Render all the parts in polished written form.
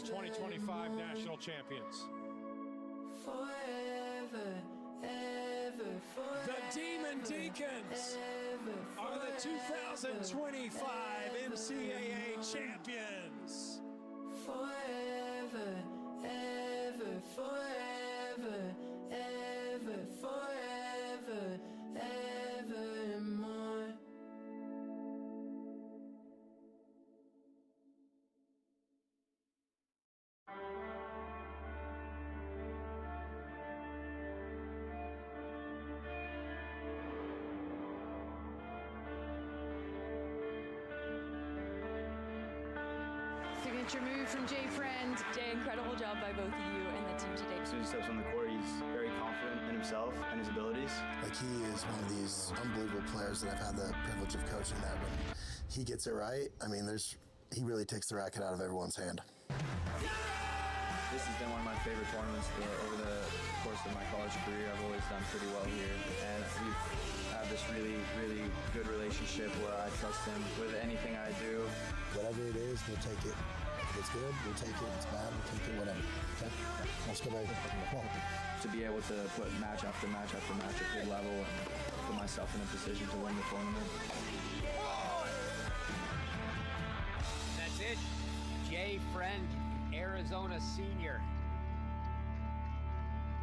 2025 national champions. Forever, ever, forever, The Demon Deacons are the 2025 NCAA champions. forever, ever, forever, ever, forever, evermore. Signature move from Jay Friend. Jay, incredible job by both of you and the team today. As soon as he steps on the court, he's very confident in himself and his abilities. Like, he is one of these unbelievable players that I've had the privilege of coaching, that when he gets it right, I mean, he really takes the racket out of everyone's hand. This has been one of my favorite tournaments over the course of my college career. I've always done pretty well here, and we've had this really, really good relationship where I trust him with anything I do. Whatever it is, we'll take it. If it's good, we'll take it. If it's bad, we'll take it, whatever. Okay? Let's go, baby. Come on. To be able to put match after match after match at good level and put myself in a position to win the tournament. That's it. Jay Friend, Arizona senior,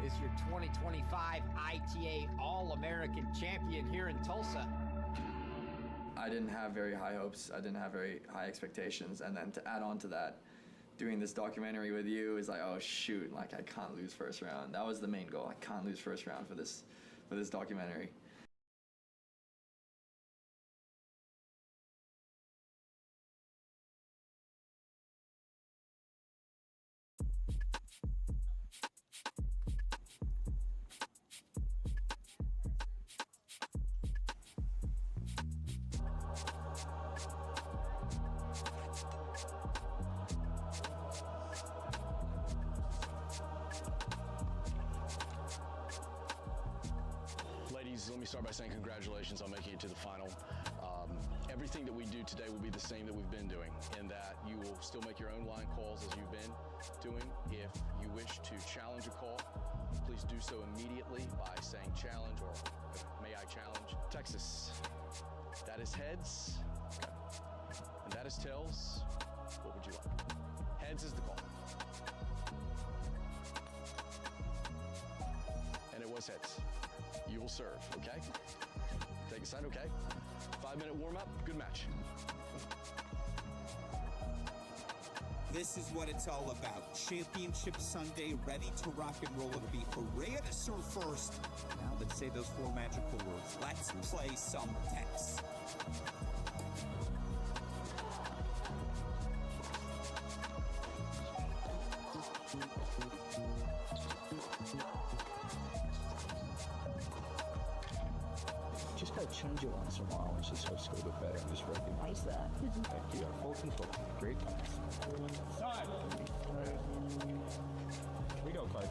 is your 2025 ITA All-American champion here in Tulsa. I didn't have very high hopes. I didn't have very high expectations. And then to add on to that, doing this documentary with you is like, oh shoot, like I can't lose first round. That was the main goal. I can't lose first round for this documentary. Ladies, let me start by saying congratulations on making it to the final. Everything that we do today will be the same that we've been doing, in that you will still make your own line calls as you've been doing. If you wish to challenge a call, please do so immediately by saying challenge or may I challenge. Texas, that is heads, okay. And that is tails. What would you like? Heads is the call. And it was heads. You will serve, okay? Take a side, okay? 5-minute warm-up, good match. This is what it's all about. Championship Sunday, ready to rock and roll. It'll be Hooray to serve first. Now let's say those 4 magical words. Let's play some tennis. Just gotta change it once in a while and it just starts to go a bit better. Just recognize that. Thank you. Full control. Great pass. Side. Here we go, Clark.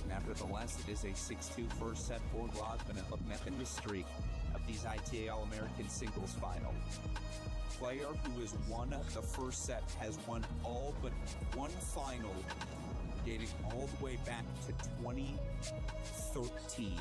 Nevertheless, it is a 6-2 first set for Rodman and looking at the history of these ITA All-American Singles Final. Player who has won the first set has won all but one final, dating all the way back to 2013.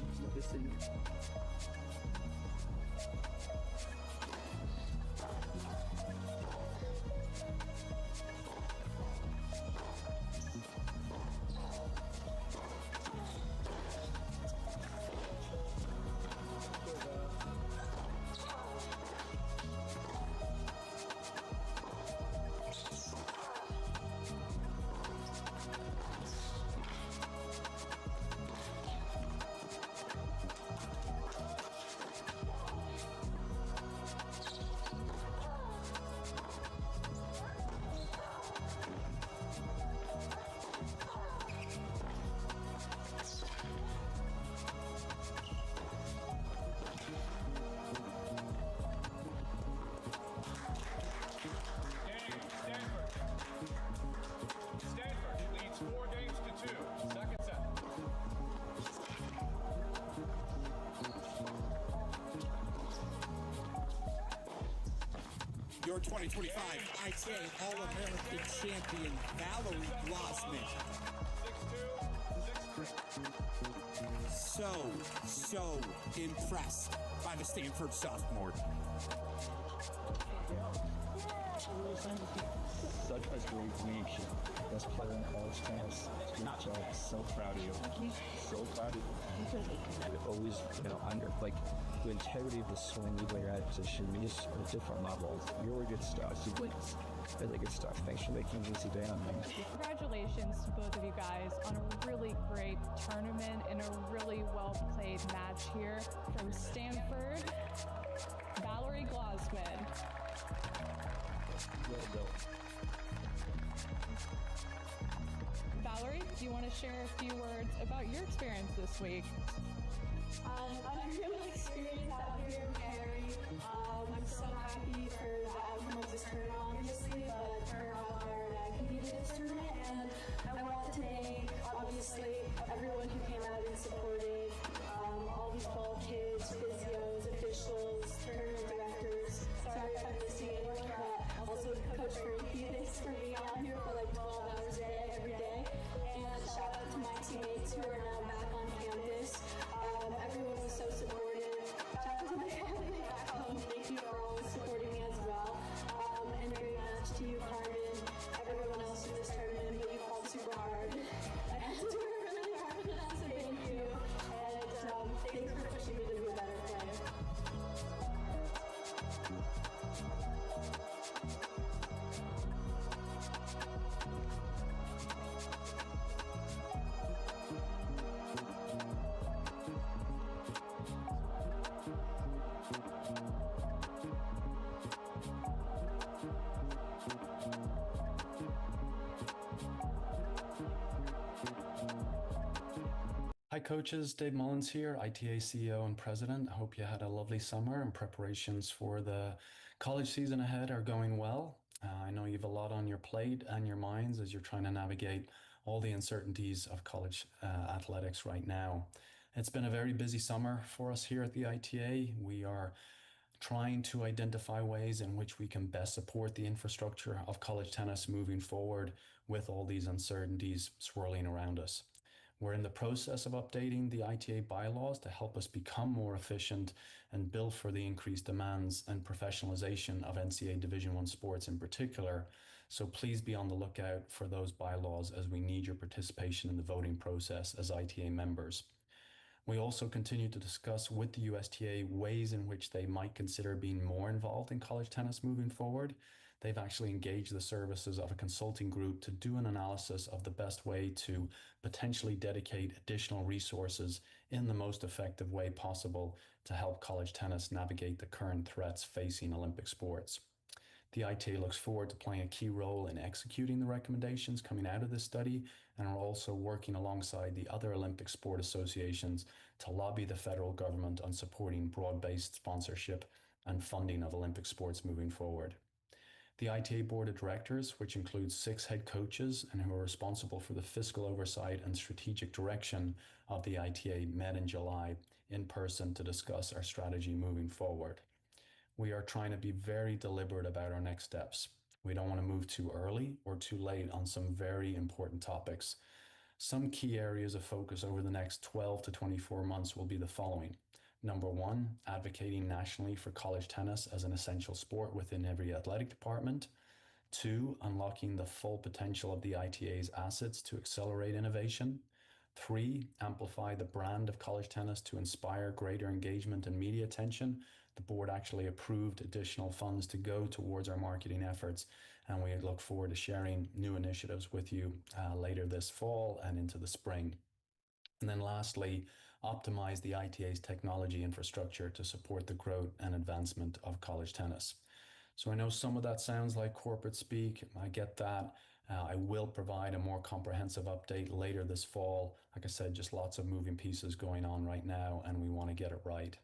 2025 ITA All-American champion Valerie Glossman. So impressed by the Stanford sophomore. Such a great week. Best player in college tennis. Good job. So proud of you. So proud of you. Always, the integrity of the swing, the way you're at position, is at a different level. Really good stuff. Really good stuff. Thanks for making an easy day on me. Congratulations to both of you guys on a really great tournament and a really well-played match here. From Stanford, Valerie Glossman. Well done. Valerie, do you want to share a few words about your experience this week? I'm really experienced out here in Cary. I'm so happy for the outcome of this tournament, obviously, but for how hard I competed this tournament. And I want to thank, obviously, everyone who came out and supported, all these ball kids, physios, officials, tournament directors. Sorry if I'm missing anyone, but also Coach Frankie, thanks for being on here for like 12 hours a day, every day. And shout out to my teammates who are now back on campus. Everyone was so supportive. Shout out to my family back home. Thank you for always supporting me as well. And very much to you, Carmen, everyone else in this tournament, but you fought super hard. I had to work really hard for that, so thank you. And thanks for pushing me to be a better player. Hi coaches, Dave Mullins here, ITA CEO and President. I hope you had a lovely summer and preparations for the college season ahead are going well. I know you have a lot on your plate and your minds as you're trying to navigate all the uncertainties of college athletics right now. It's been a very busy summer for us here at the ITA. We are trying to identify ways in which we can best support the infrastructure of college tennis moving forward with all these uncertainties swirling around us. We're in the process of updating the ITA bylaws to help us become more efficient and build for the increased demands and professionalization of NCAA Division I sports in particular. So please be on the lookout for those bylaws as we need your participation in the voting process as ITA members. We also continue to discuss with the USTA ways in which they might consider being more involved in college tennis moving forward. They've actually engaged the services of a consulting group to do an analysis of the best way to potentially dedicate additional resources in the most effective way possible to help college tennis navigate the current threats facing Olympic sports. The ITA looks forward to playing a key role in executing the recommendations coming out of this study, and are also working alongside the other Olympic sport associations to lobby the federal government on supporting broad-based sponsorship and funding of Olympic sports moving forward. The ITA Board of Directors, which includes 6 head coaches and who are responsible for the fiscal oversight and strategic direction of the ITA, met in July in person to discuss our strategy moving forward. We are trying to be very deliberate about our next steps. We don't want to move too early or too late on some very important topics. Some key areas of focus over the next 12 to 24 months will be the following. Number 1, advocating nationally for college tennis as an essential sport within every athletic department. 2, unlocking the full potential of the ITA's assets to accelerate innovation. 3, amplify the brand of college tennis to inspire greater engagement and media attention. The board actually approved additional funds to go towards our marketing efforts, and we look forward to sharing new initiatives with you later this fall and into the spring. And then lastly, optimize the ITA's technology infrastructure to support the growth and advancement of college tennis. So I know some of that sounds like corporate speak. I get that. I will provide a more comprehensive update later this fall. Like I said, just lots of moving pieces going on right now, and we want to get it right.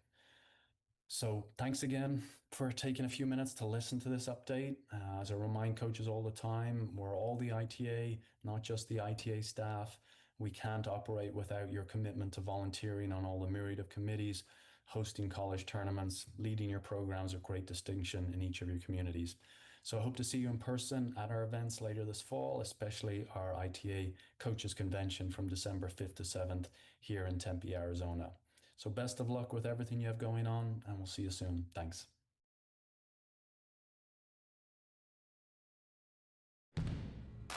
So thanks again for taking a few minutes to listen to this update. As I remind coaches all the time, we're all the ITA, not just the ITA staff. We can't operate without your commitment to volunteering on all the myriad of committees, hosting college tournaments, leading your programs of great distinction in each of your communities. So I hope to see you in person at our events later this fall, especially our ITA Coaches Convention from December 5th to 7th here in Tempe, Arizona. So best of luck with everything you have going on, and we'll see you soon. Thanks.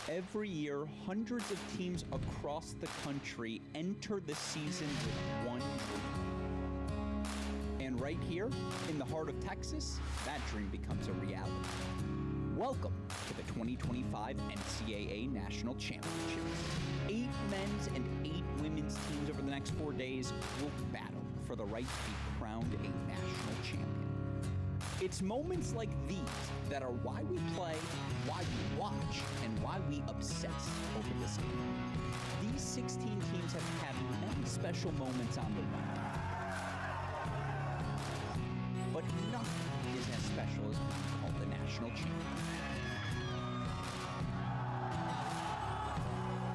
Every year, hundreds of teams across the country enter the season with one dream. And right here, in the heart of Texas, that dream becomes a reality. Welcome to the 2025 NCAA National Championships. 8 men's and 8 women's teams over the next 4 days will battle for the right to be crowned a national champion. It's moments like these that are why we play, why we watch, and why we obsess over this game. These 16 teams have had many special moments on the way. But nothing is as special as being called the national champion.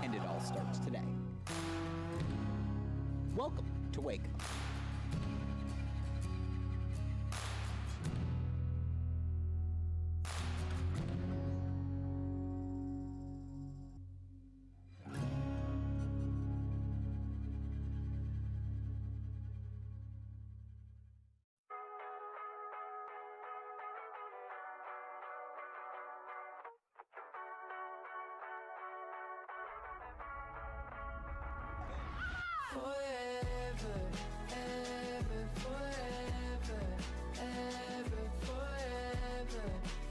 And it all starts today. Welcome to Wake Up. Forever, ever, forever, ever, forever,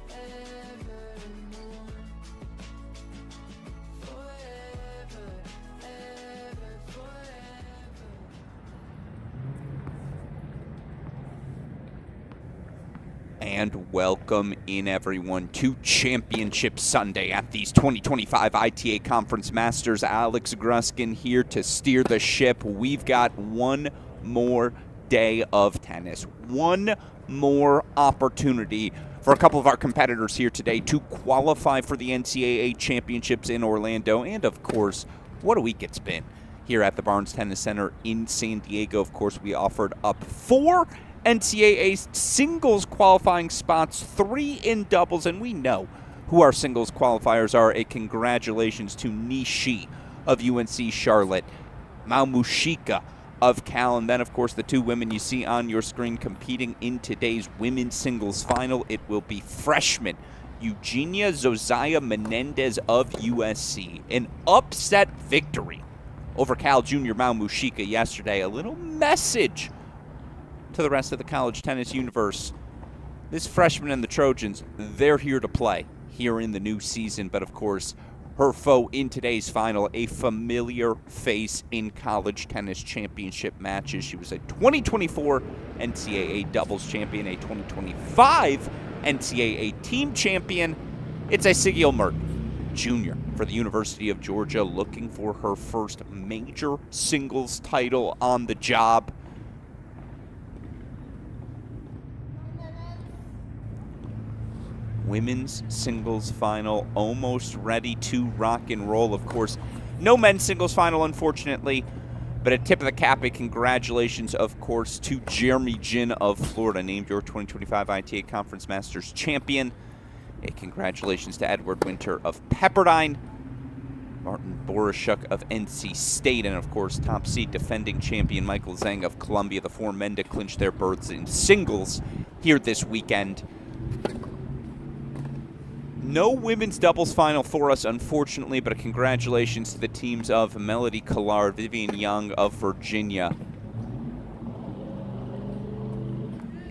evermore. Forever, ever, forever. And welcome in, everyone, to Championship Sunday at these 2025 ITA Conference Masters. Alex Gruskin here to steer the ship. We've got one more day of tennis, one more opportunity for a couple of our competitors here today to qualify for the NCAA Championships in Orlando. And, of course, what a week it's been here at the Barnes Tennis Center in San Diego. Of course, we offered up 4 NCAA singles qualifying spots, 3 in doubles, and we know who our singles qualifiers are. A congratulations to Nishi of UNC Charlotte, Maumushika of Cal, and then, of course, the 2 women you see on your screen competing in today's women's singles final. It will be freshman Eugenia Zozaya Menendez of USC. An upset victory over Cal junior Maumushika yesterday. A little message to the rest of the college tennis universe. This freshman and the Trojans, they're here to play here in the new season. But, of course, her foe in today's final, a familiar face in college tennis championship matches. She was a 2024 NCAA Doubles Champion, a 2025 NCAA Team Champion. It's a Sigil Mert, Jr. for the University of Georgia, looking for her first major singles title on the job. Women's singles final almost ready to rock and roll. Of course, no men's singles final, unfortunately, but a tip of the cap, a congratulations, of course, to Jeremy Jin of Florida, named your 2025 ITA Conference Masters Champion. A congratulations to Edward Winter of Pepperdine, Martin Borishuk of NC State, and, of course, top seed defending champion Michael Zhang of Columbia. The 4 men to clinch their berths in singles here this weekend. No women's doubles final for us, unfortunately, but a congratulations to the teams of Melody Collard, Vivian Young of Virginia.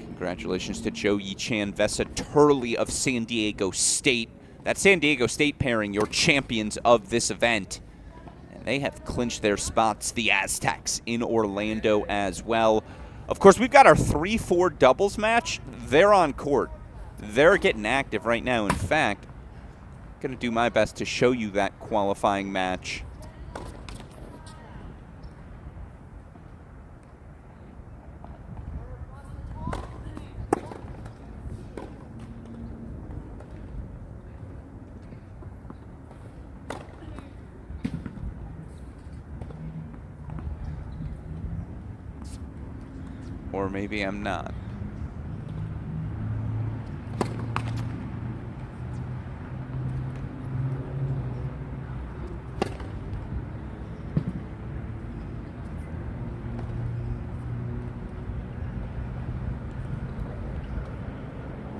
Congratulations to Zhou Yichan, Vesa Turley of San Diego State. That San Diego State pairing, your champions of this event. And they have clinched their spots, the Aztecs, in Orlando as well. Of course, we've got our 3-4 doubles match. They're on court. They're getting active right now. In fact, I'm going to do my best to show you that qualifying match. Or maybe I'm not.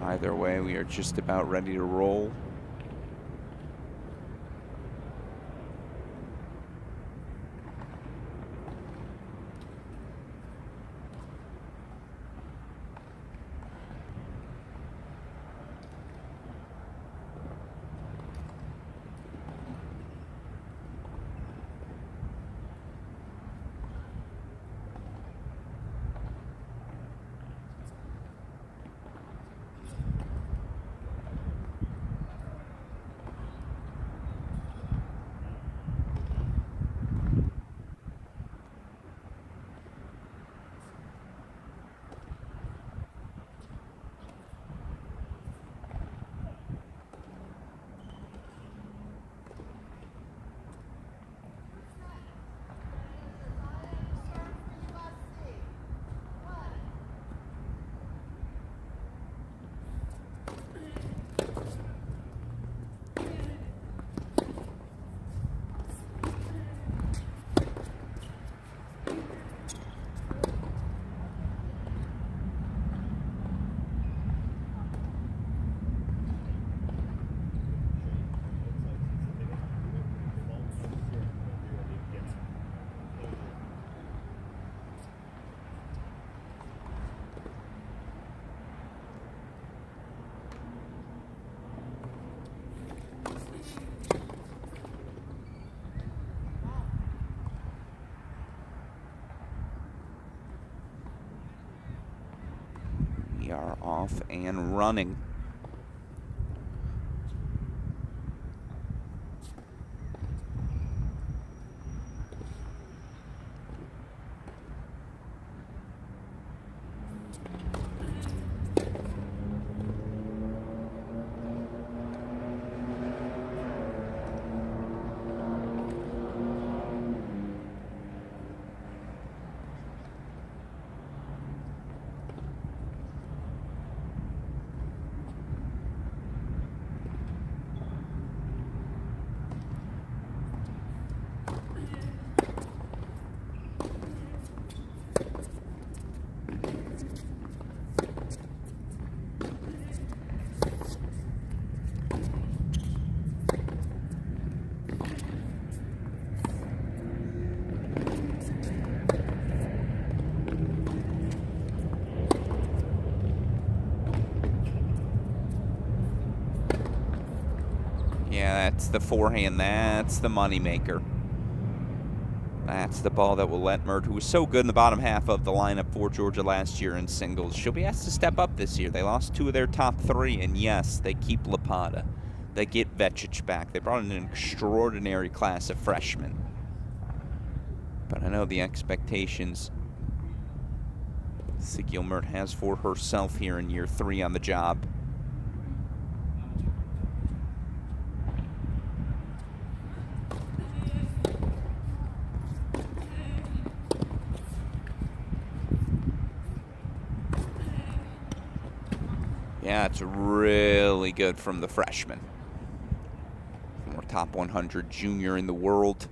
Either way, we are just about ready to roll. We are off and running. Yeah, that's the forehand. That's the moneymaker. That's the ball that will let Mert, who was so good in the bottom half of the lineup for Georgia last year in singles, she'll be asked to step up this year. They lost 2 of their top 3, and yes, they keep Lapata. They get Vecic back. They brought in an extraordinary class of freshmen. But I know the expectations Sigil Mert has for herself here in year 3 on the job. Yeah, it's really good from the freshman. Former top 100 junior in the world.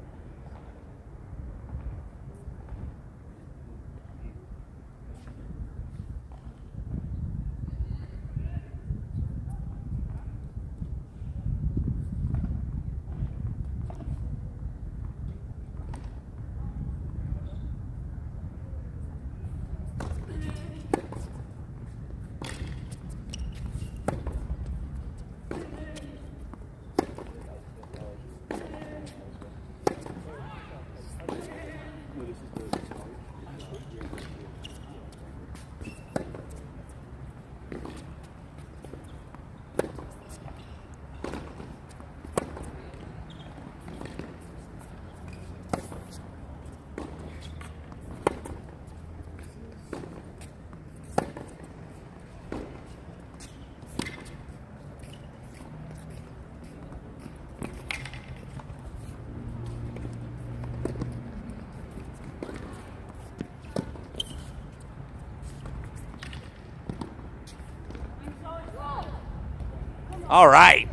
All right.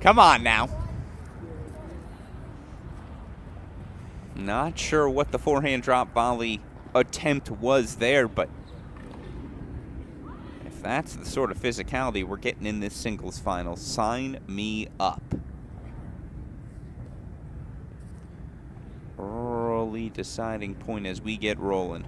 Come on now. Not sure what the forehand drop volley attempt was there, but if that's the sort of physicality we're getting in this singles final, sign me up. Early deciding point as we get rolling.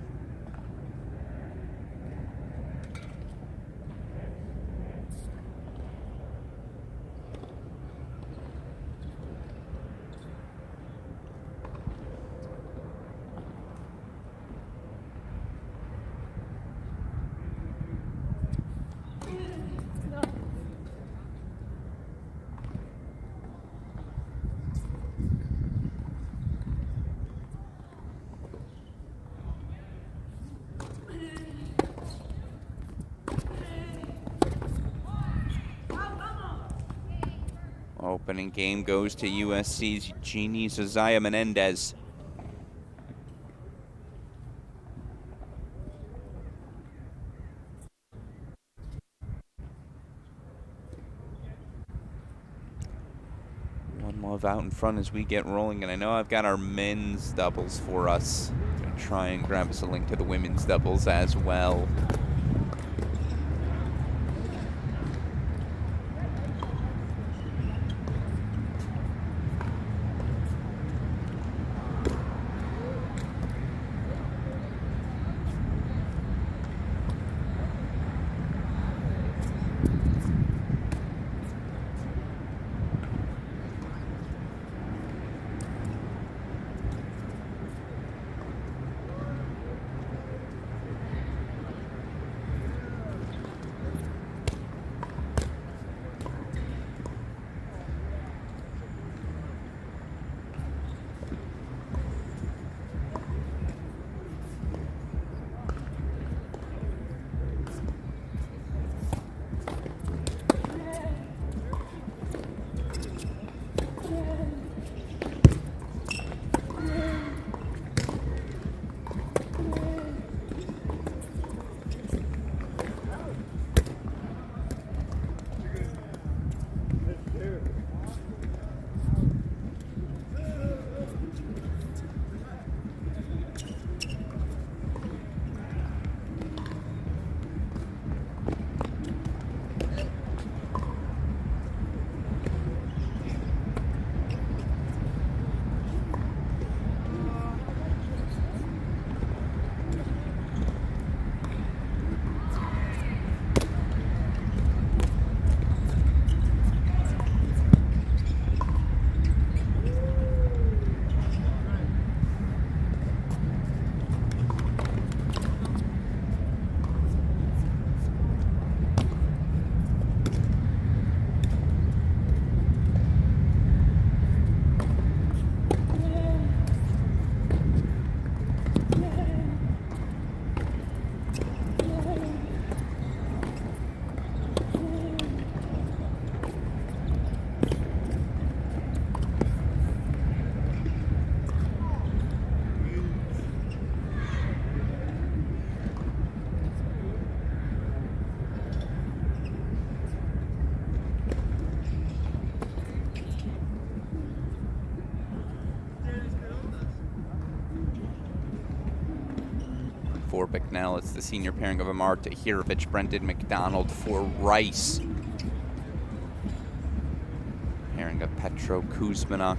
Opening game goes to USC's Jeannie Zazaya Menendez. One love out in front as we get rolling, and I know I've got our men's doubles for us. Gonna try and grab us a link to the women's doubles as well. For Bicknell, it's the senior pairing of Amarta Hirovich, Brendan McDonald for Rice. Pairing of Petro Kuzmanok,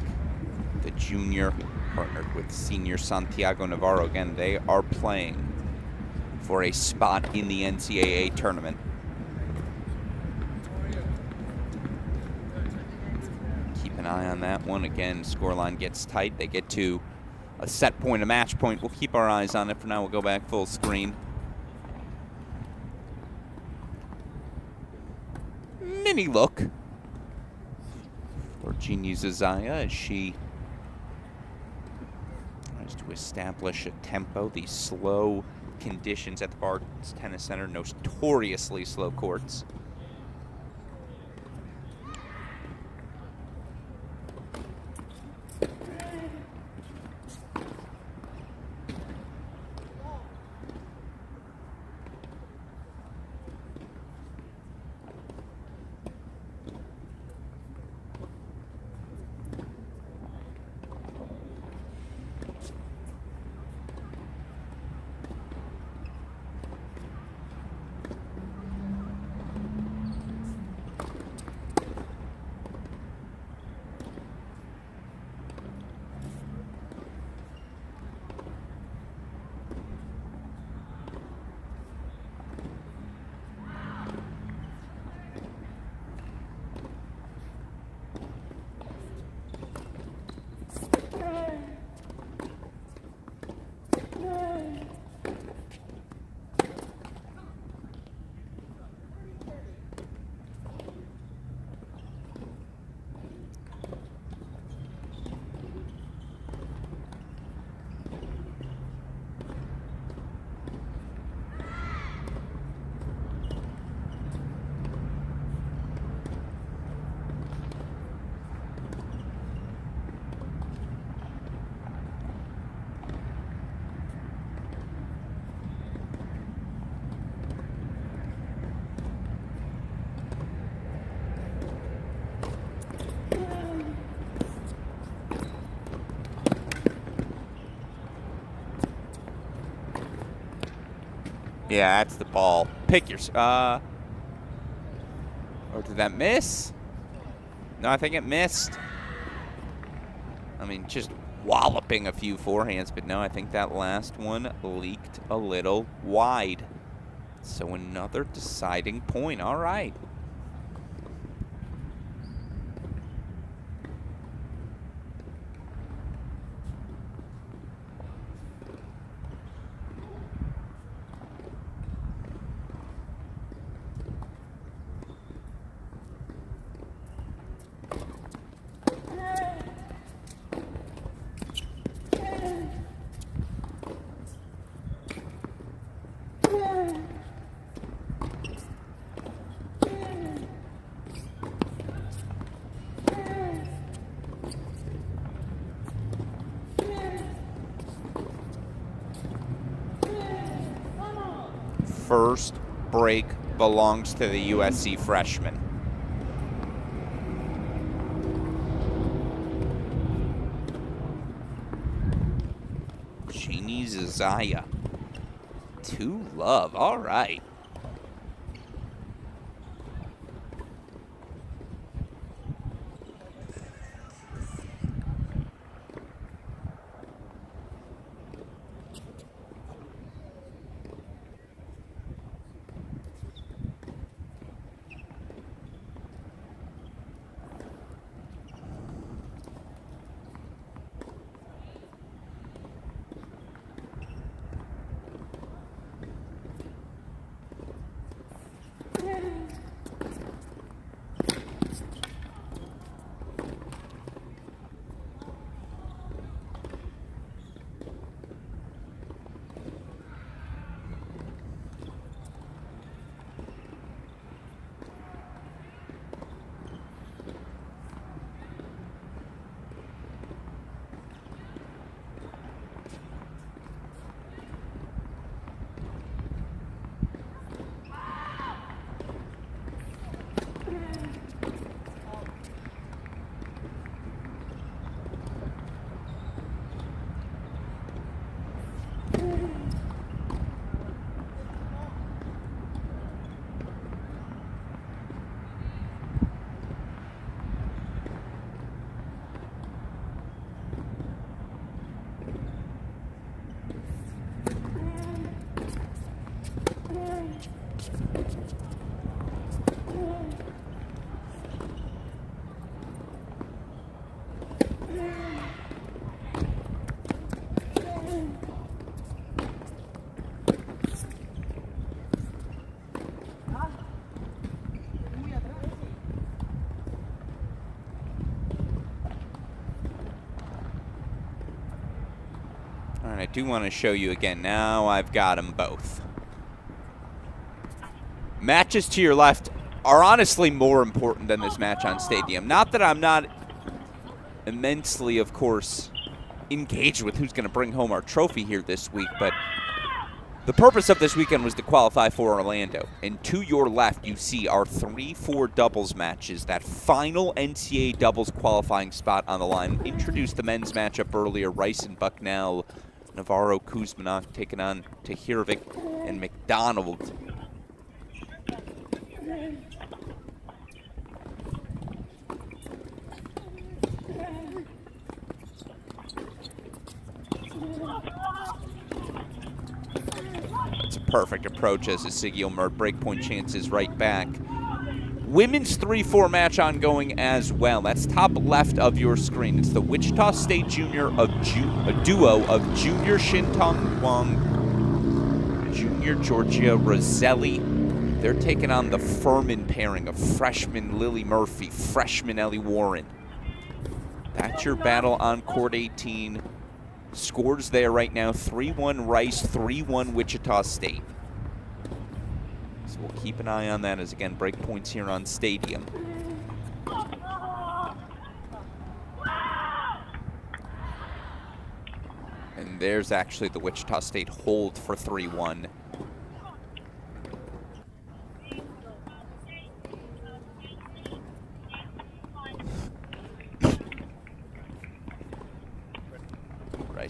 the junior, partnered with senior Santiago Navarro. Again, they are playing for a spot in the NCAA tournament. Keep an eye on that one. Again, scoreline gets tight. They get to a set point, a match point. We'll keep our eyes on it. For now, we'll go back full screen. Mini look for Jeannie Zazaya as she tries to establish a tempo. These slow conditions at the Barnes Tennis Center, notoriously slow courts. . Yeah, that's the ball. Pick your... or did that miss? No, I think it missed. I mean, just walloping a few forehands, but no, I think that last one leaked a little wide. So another deciding point. All right. First break belongs to the USC freshman. Cheney Zazaya. 2-love. All right. And I do want to show you again. Now I've got them both. Matches to your left are honestly more important than this match on Stadium. Not that I'm not immensely, of course, engaged with who's going to bring home our trophy here this week, but the purpose of this weekend was to qualify for Orlando. And to your left, you see our 3-4 doubles matches, that final NCAA doubles qualifying spot on the line. Introduced the men's matchup earlier, Rice and Bucknell, Navarro Kuzmanov taking on Tahirovic and McDonald. It's a perfect approach as Ezekiel Mert. Breakpoint chances right back. Women's 3-4 match ongoing as well. That's top left of your screen. It's the Wichita State Junior of a duo of Junior Shintong Wang, Junior Georgia Roselli. They're taking on the Furman pairing of freshman Lily Murphy, freshman Ellie Warren. That's your battle on court 18. Scores there right now, 3-1 Rice, 3-1 Wichita State. So we'll keep an eye on that as, again, break points here on Stadium. And there's actually the Wichita State hold for 3-1.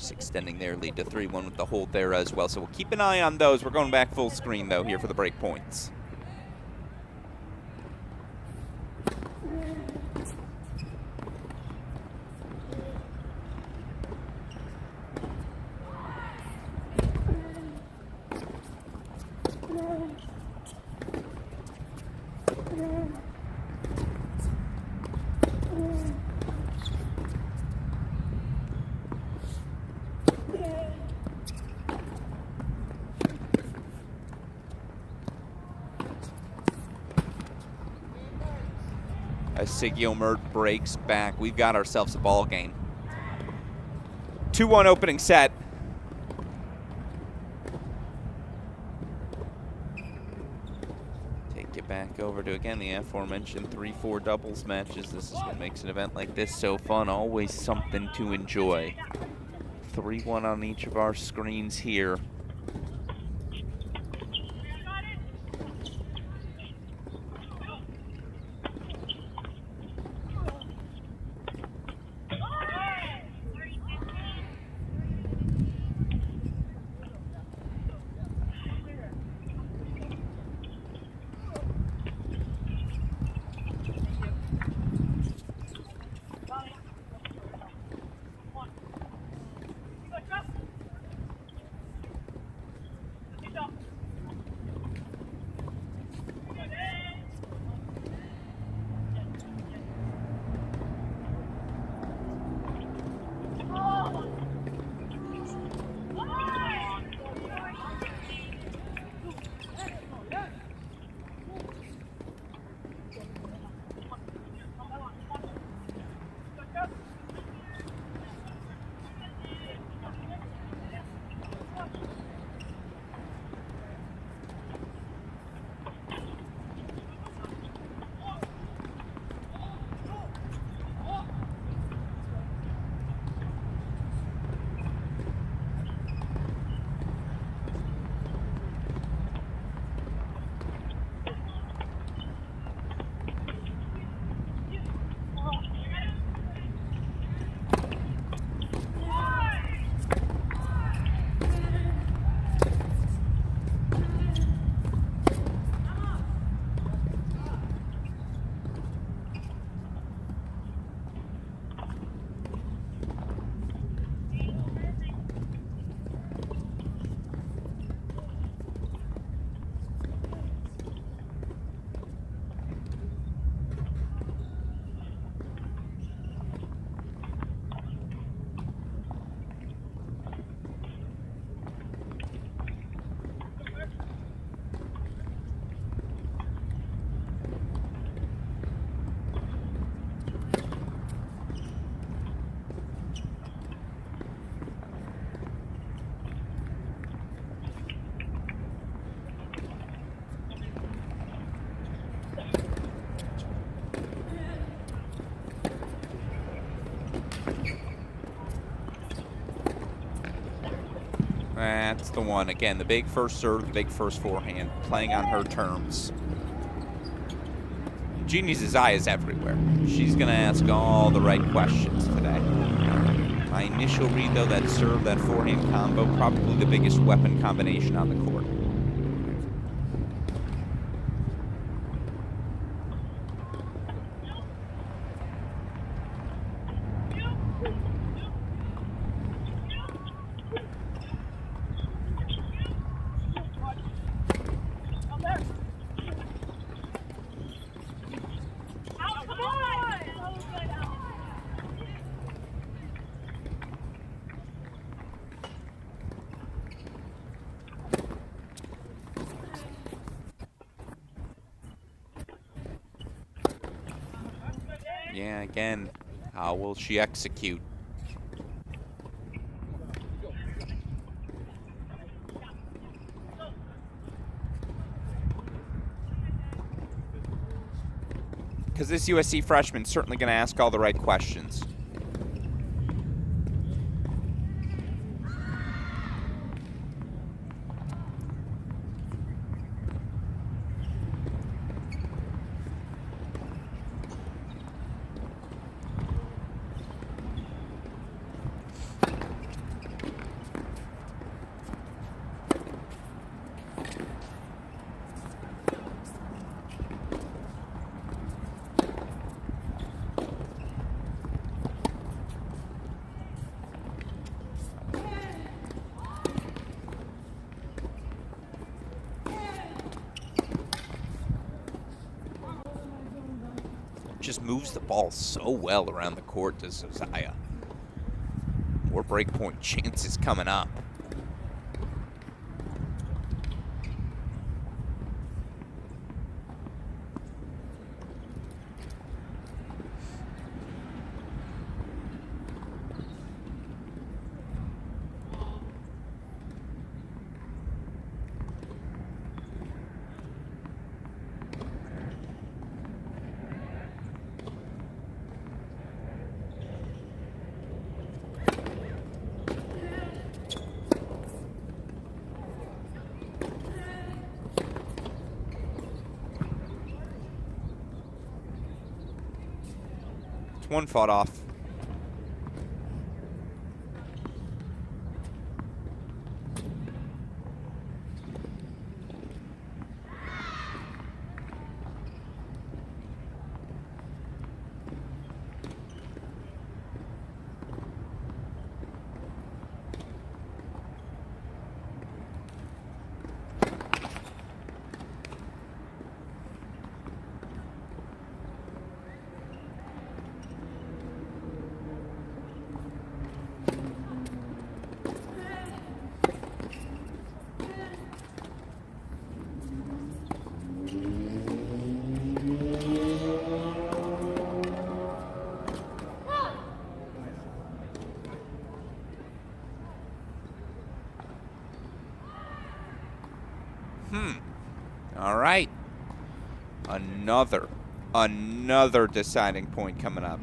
Mariners extending their lead to 3-1 with the hold there as well. So we'll keep an eye on those. We're going back full screen, though, here for the break points. As Sigio Mert breaks back, we've got ourselves a ball game. 2-1 opening set. Take it back over to, again, the aforementioned 3-4 doubles matches. This is what makes an event like this so fun. Always something to enjoy. 3-1 on each of our screens here. That's the one. Again, the big first serve, the big first forehand, playing on her terms. Jeannie's eye is everywhere. She's going to ask all the right questions today. My initial read, though, that serve, that forehand combo, probably the biggest weapon combination on the court. Yeah, again, how will she execute? Because this USC freshman's certainly going to ask all the right questions. just moves the ball so well around the court, does Josiah. More breakpoint chances coming up. One fought off. All right. Another deciding point coming up.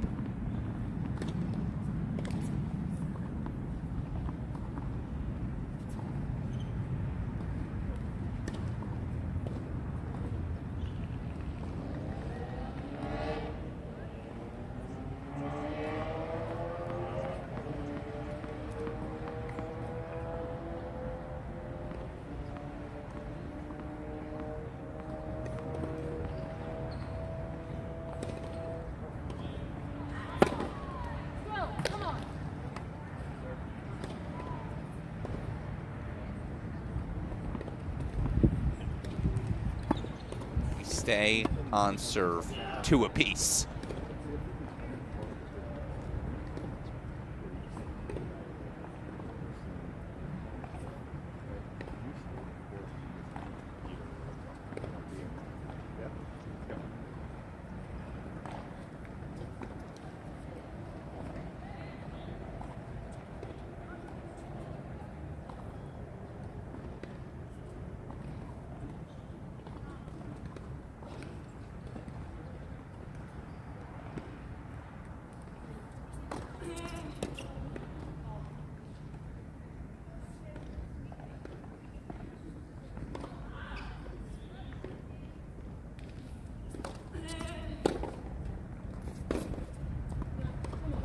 Stay on serve, 2 apiece.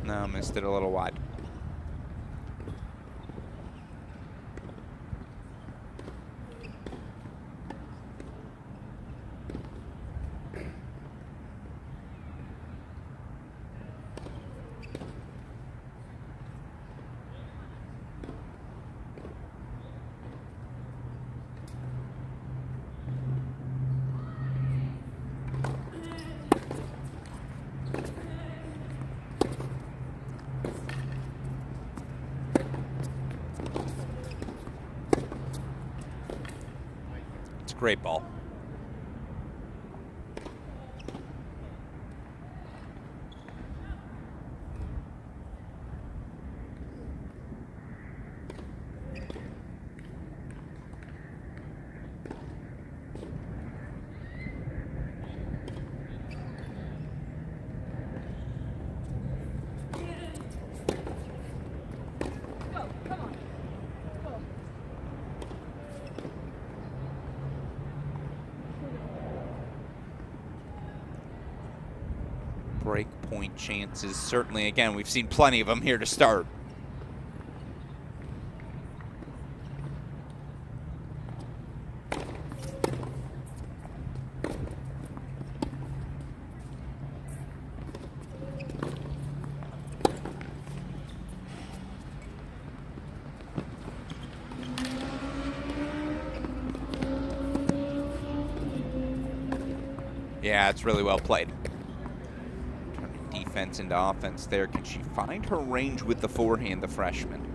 No, missed it a little wide. Great ball. Break point chances, certainly, again, we've seen plenty of them here to start. Yeah, it's really well played. defense into offense there. Can she find her range with the forehand, the freshman?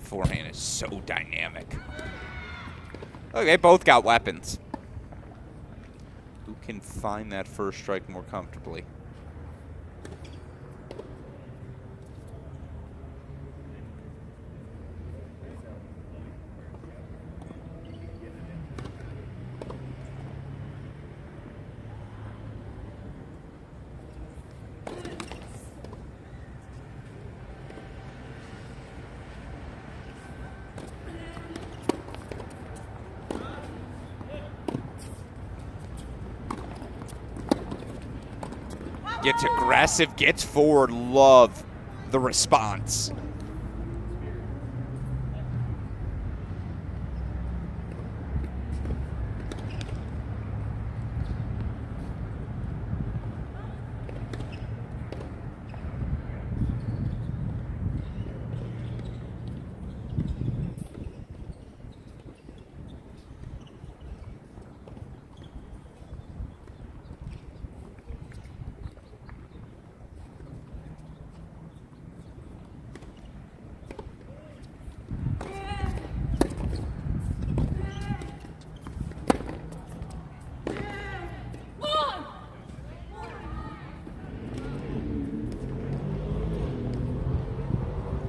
Forehand is so dynamic. Okay, both got weapons. Who can find that first strike more comfortably? Gets aggressive, gets forward. Love the response.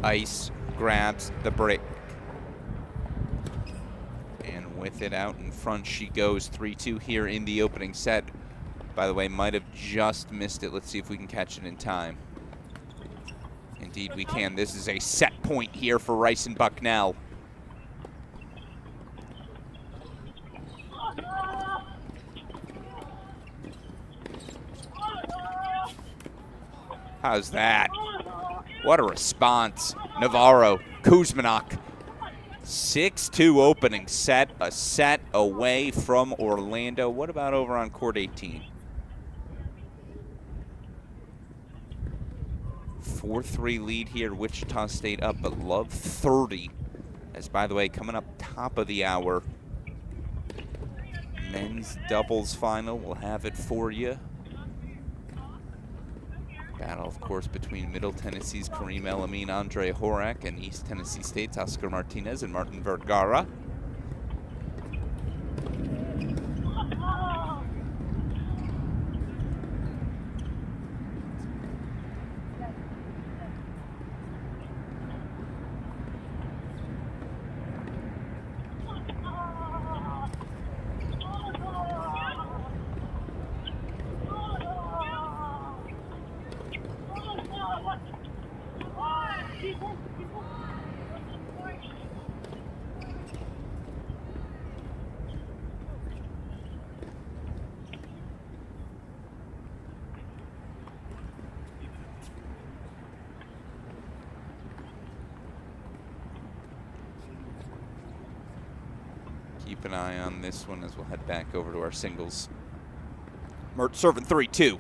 Ice grabs the break. And with it out in front, she goes 3-2 here in the opening set. By the way, might have just missed it. Let's see if we can catch it in time. Indeed we can. This is a set point here for Rice and Bucknell. How's that? What a response. Navarro, Kuzmanok. 6-2 opening set. A set away from Orlando. What about over on court 18? 4-3 lead here. Wichita State up, but Love 30. As, by the way, coming up top of the hour, men's doubles final. We'll have it for you. Battle, of course, between Middle Tennessee's Kareem Elamine, Andre Horak, and East Tennessee State's Oscar Martinez and Martin Vergara. Keep an eye on this one as we'll head back over to our singles. Mert serving 3-2.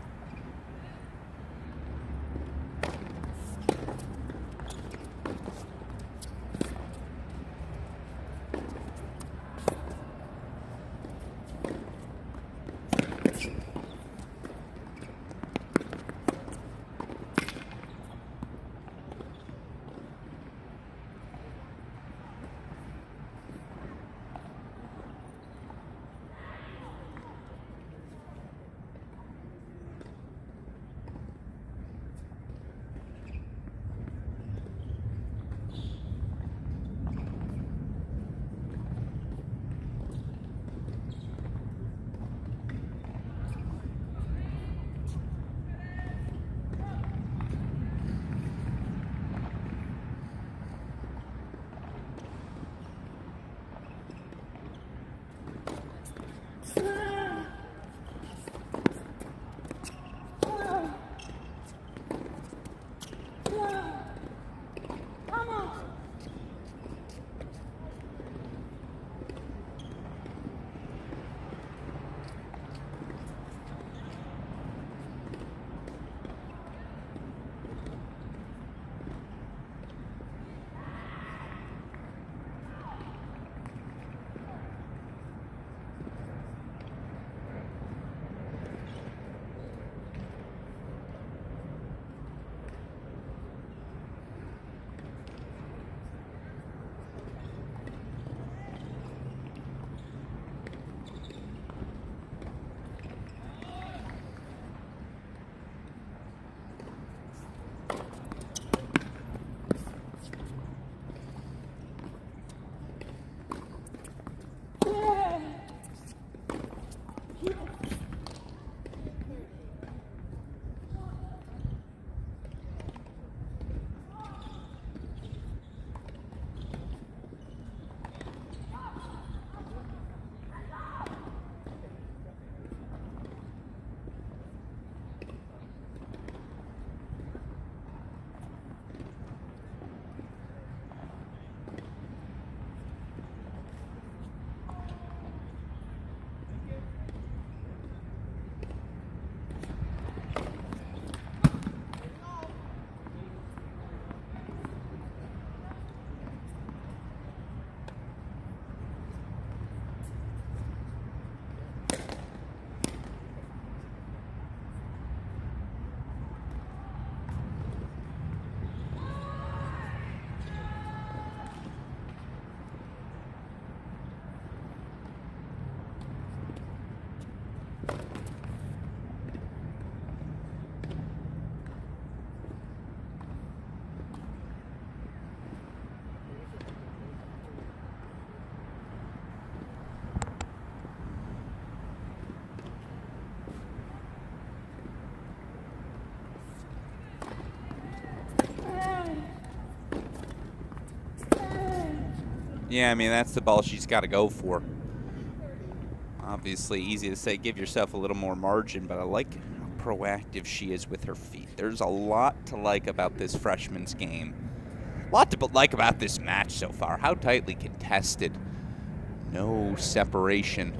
Yeah, I mean, that's the ball she's got to go for. Obviously, easy to say, give yourself a little more margin, but I like how proactive she is with her feet. There's a lot to like about this freshman's game. A lot to like about this match so far. How tightly contested. No separation.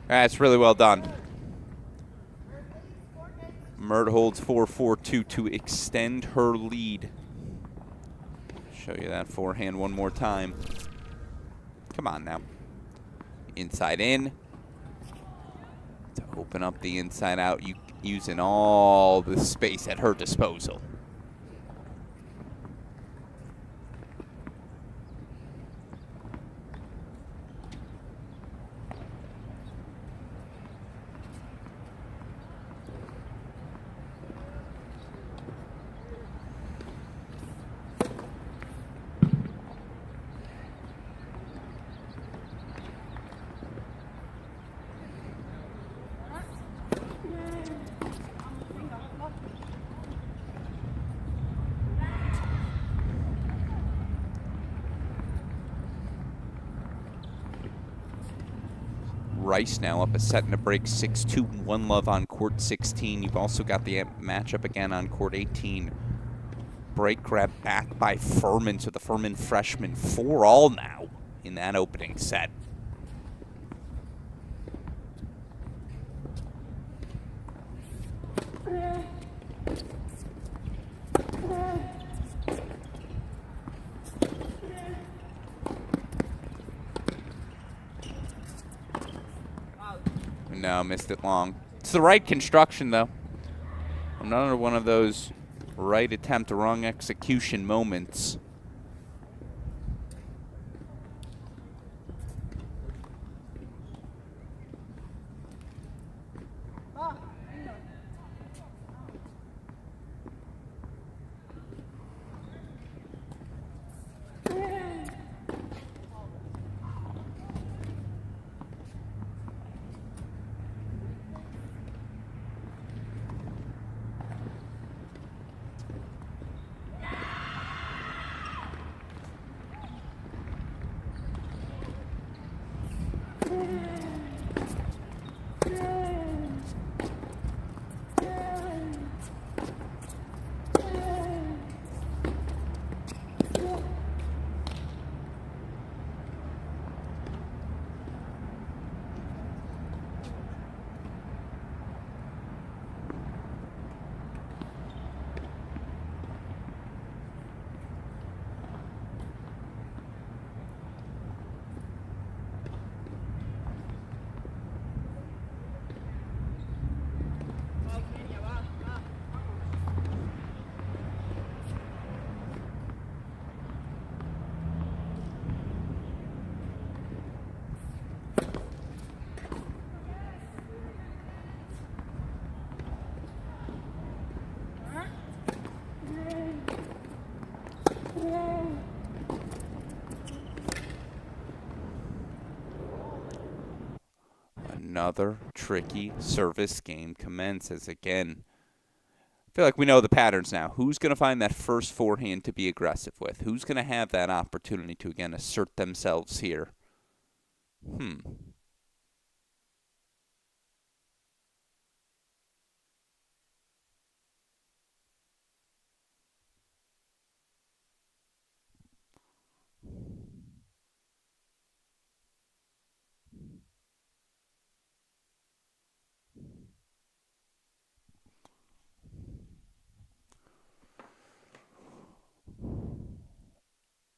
That's really well done. Mert holds 4-4-2 to extend her lead. Show you that forehand one more time. Come on now. Inside in. To open up the inside out, using all the space at her disposal. Rice now up a set and a break, 6-2, 1-love on court 16. You've also got the matchup again on court 18. Break grab back by Furman, so the Furman freshman 4-all now in that opening set. No, missed it long. It's the right construction, though. Another one of those right attempt, wrong execution moments. Another tricky service game commences again. I feel like we know the patterns now. Who's going to find that first forehand to be aggressive with? Who's going to have that opportunity to, again, assert themselves here?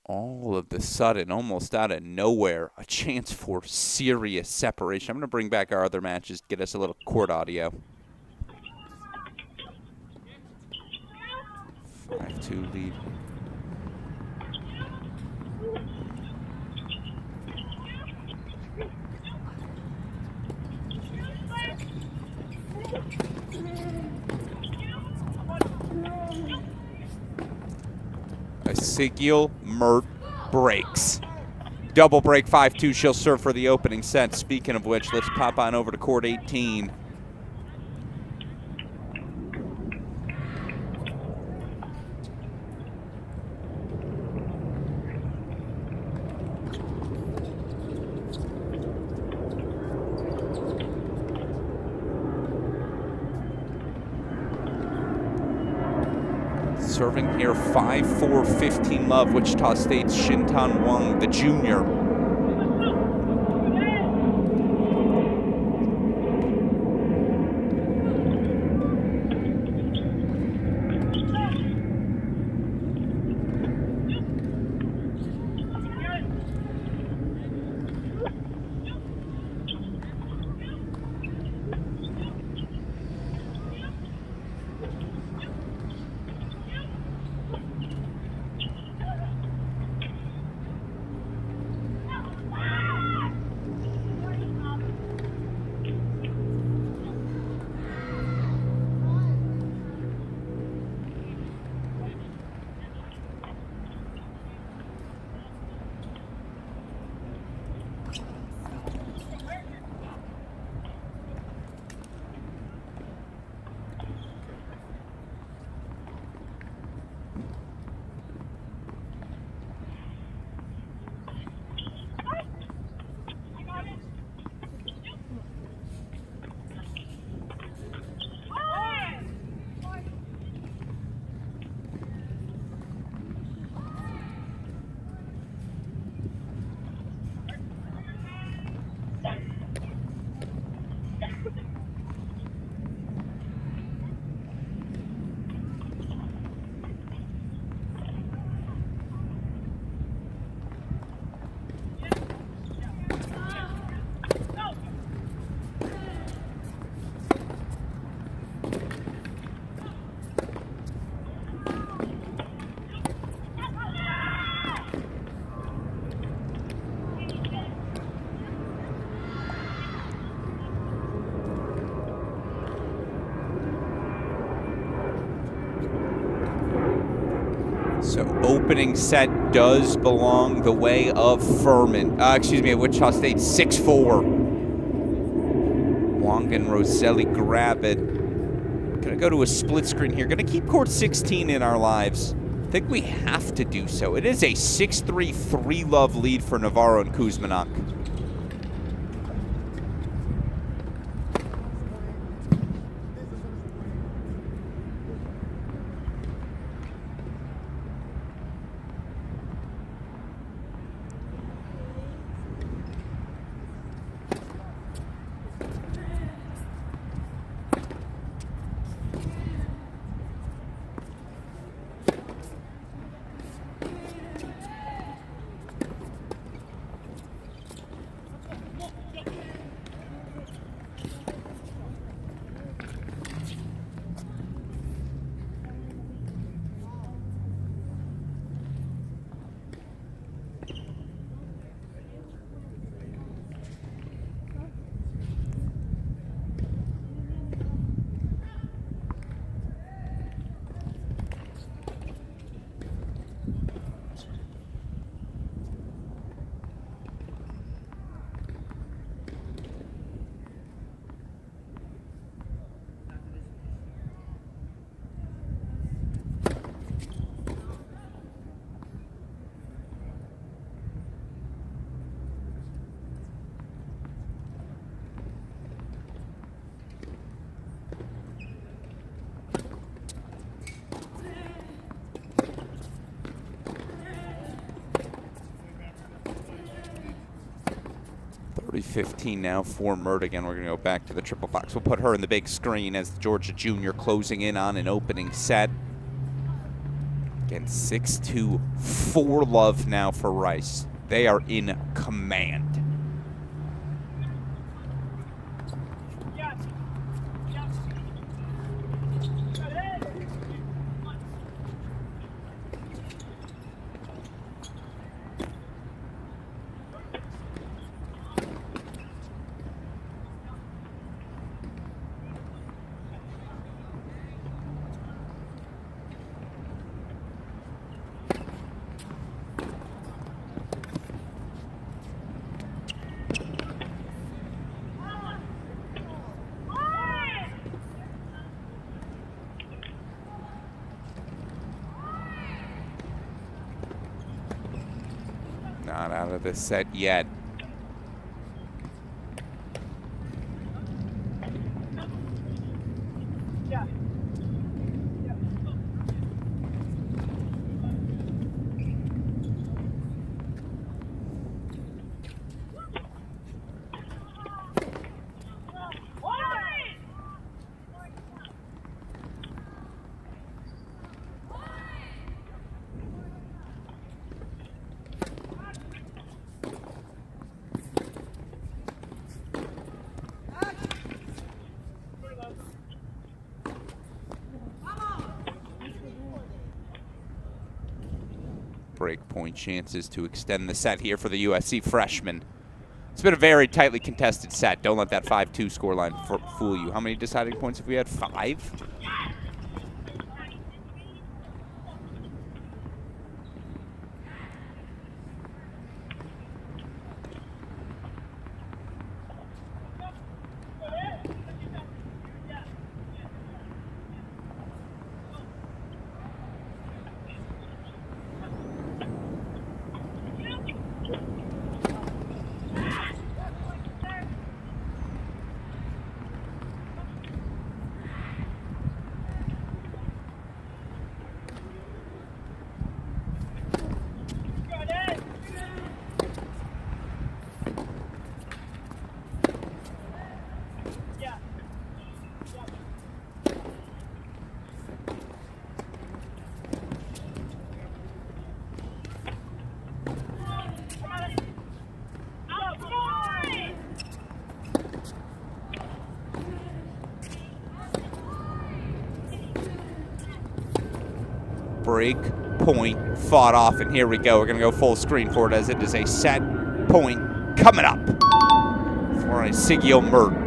All of the sudden, almost out of nowhere, a chance for serious separation. I'm going to bring back our other matches, get us a little court audio. 5-2 lead. Sigil Mert breaks. Double break 5-2. She'll serve for the opening set. Speaking of which, let's pop on over to court 18. Serving here 5-4, 15 love, Wichita State's Shintan Wang, the junior. So opening set does belong the way of Furman. Wichita State 6-4. Wong and Roselli grab it. Gonna go to a split screen here. Gonna keep court 16 in our lives. I think we have to do so. It is a 6-3, 3-love lead for Navarro and Kuzmanak. .15 now for Mert. Again, we're going to go back to the triple box. We'll put her in the big screen as the Georgia junior closing in on an opening set. Again, 6-2, 4-love now for Rice. They are in command. out of this set yet. Break point chances to extend the set here for the USC freshman. It's been a very tightly contested set. Don't let that 5-2 scoreline fool you. How many deciding points have we had? 5? Break point fought off, and here we go. We're going to go full screen for it as it is a set point coming up for Isigio Mert.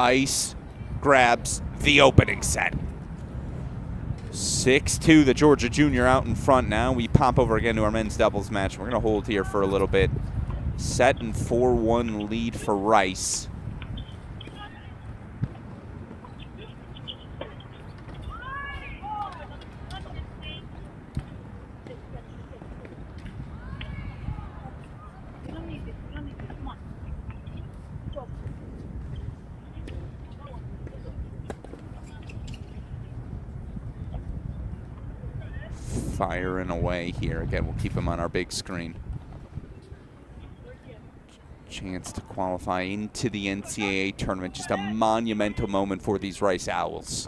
Ice grabs the opening set. 6-2, the Georgia junior out in front now. We pop over again to our men's doubles match. We're going to hold here for a little bit. Set and 4-1 lead for Rice. Firing away here. Again, we'll keep him on our big screen. Chance to qualify into the NCAA tournament. Just a monumental moment for these Rice Owls.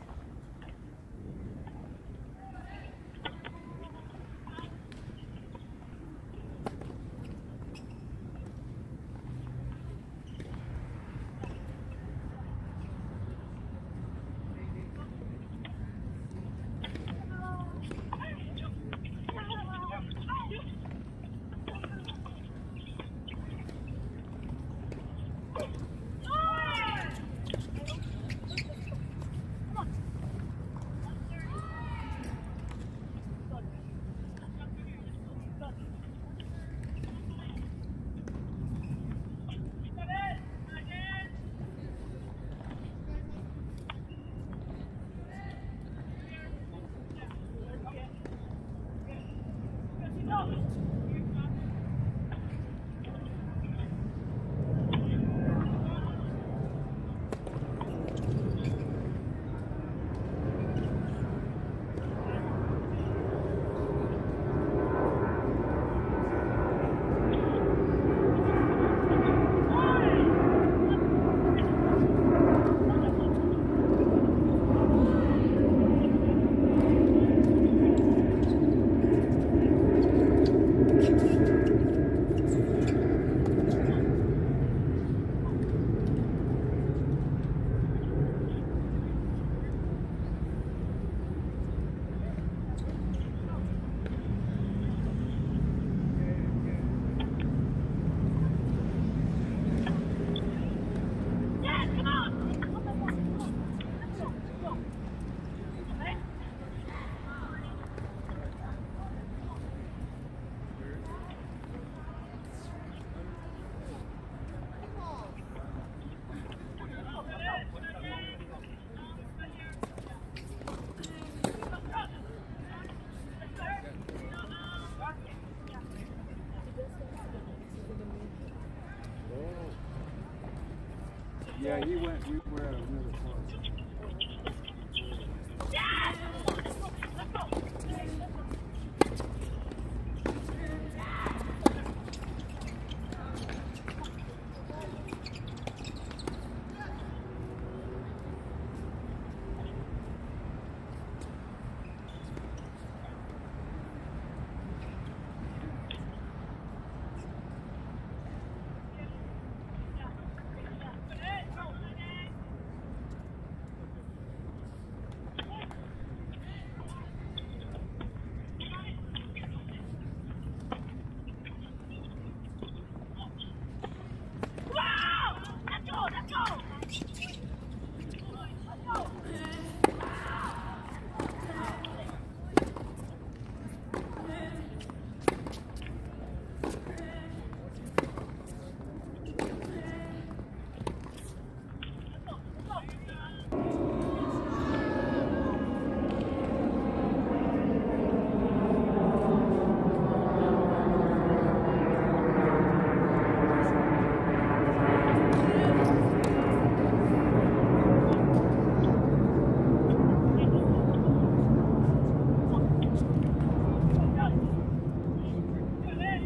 Yeah, he went. We were at another court.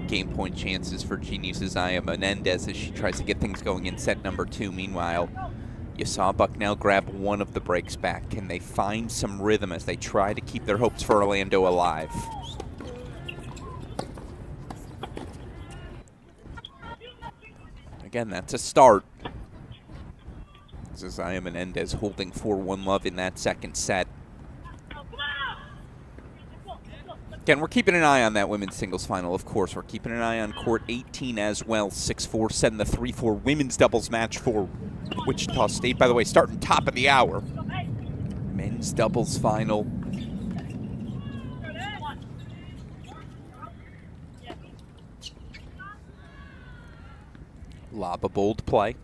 Game point chances for Genius Isaiah Menendez as she tries to get things going in set number 2. Meanwhile, you saw Bucknell grab one of the breaks back. Can they find some rhythm as they try to keep their hopes for Orlando alive? Again, that's a start. Isaiah Menendez holding 4-1 love in that second set. Again, we're keeping an eye on that women's singles final, of course. We're keeping an eye on court 18 as well. 6-4 setting the 3-4 women's doubles match for Wichita State. By the way, starting top of the hour. Men's doubles final. Lob a bold play.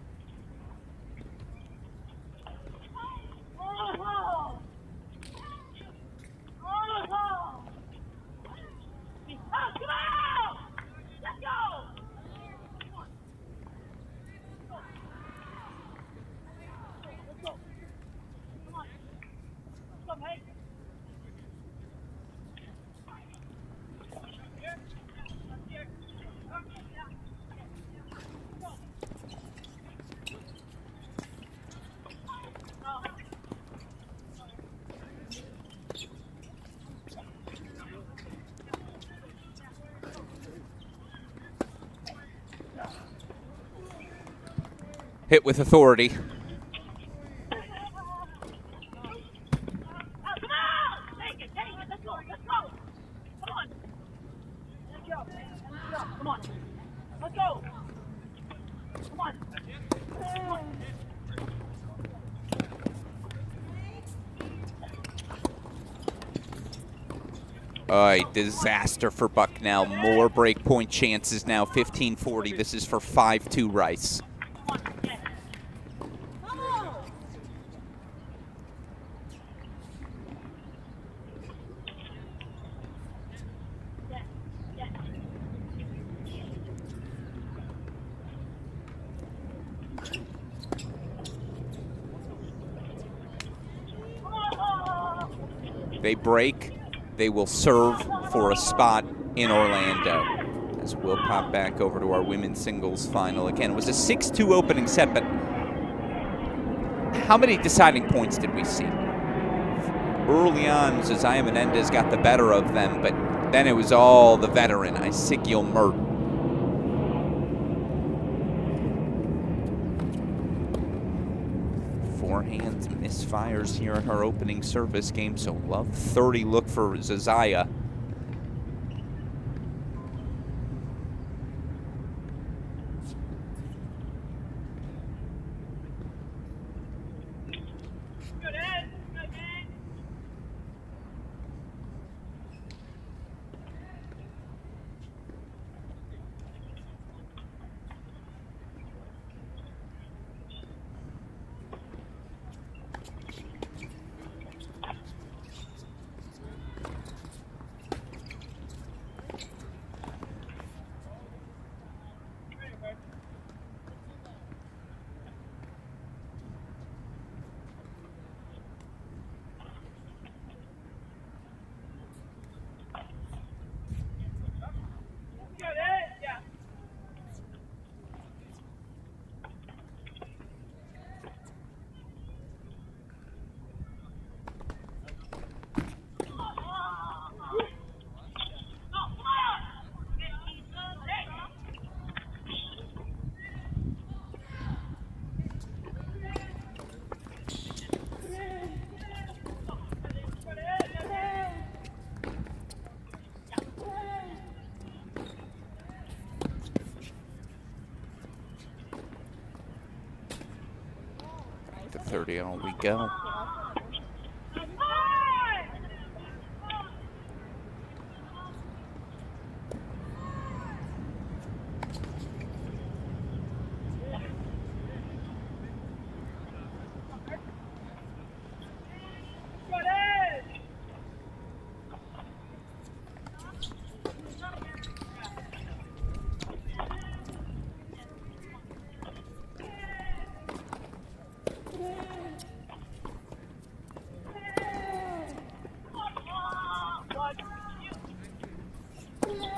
Hit with authority. Disaster for Bucknell. More break point chances now. 15-40. This is for 5-2 Rice. They break, they will serve for a spot in Orlando. As we'll pop back over to our women's singles final. Again, it was a 6-2 opening set, but how many deciding points did we see? Early on, Isaiah Menendez got the better of them, but then it was all the veteran, Isigiel Mert. Forehands misfires here in her opening service game, so love 30 look for Zazaya. 30 all we go.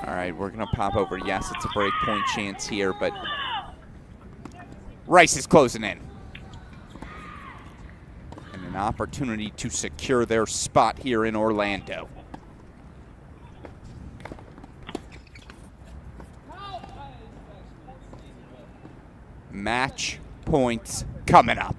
All right, we're going to pop over. Yes, it's a break point chance here, but Rice is closing in. And an opportunity to secure their spot here in Orlando. Match points coming up.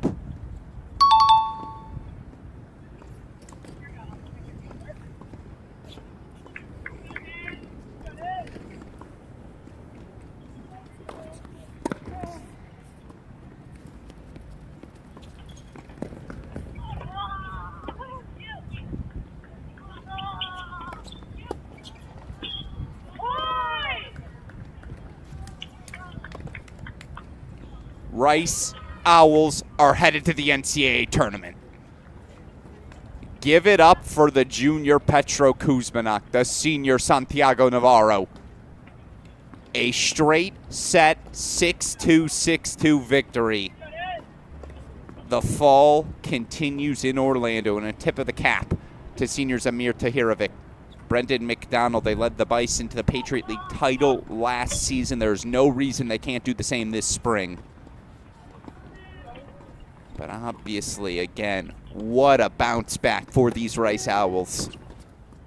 Rice Owls are headed to the NCAA tournament. Give it up for the junior Petro Kuzmanak, the senior Santiago Navarro. A straight set 6-2, 6-2 victory. The fall continues in Orlando, and a tip of the cap to seniors Amir Tahirovic, Brendan McDonald. They led the Bison to the Patriot League title last season. There's no reason they can't do the same this spring. But obviously, again, what a bounce back for these Rice Owls.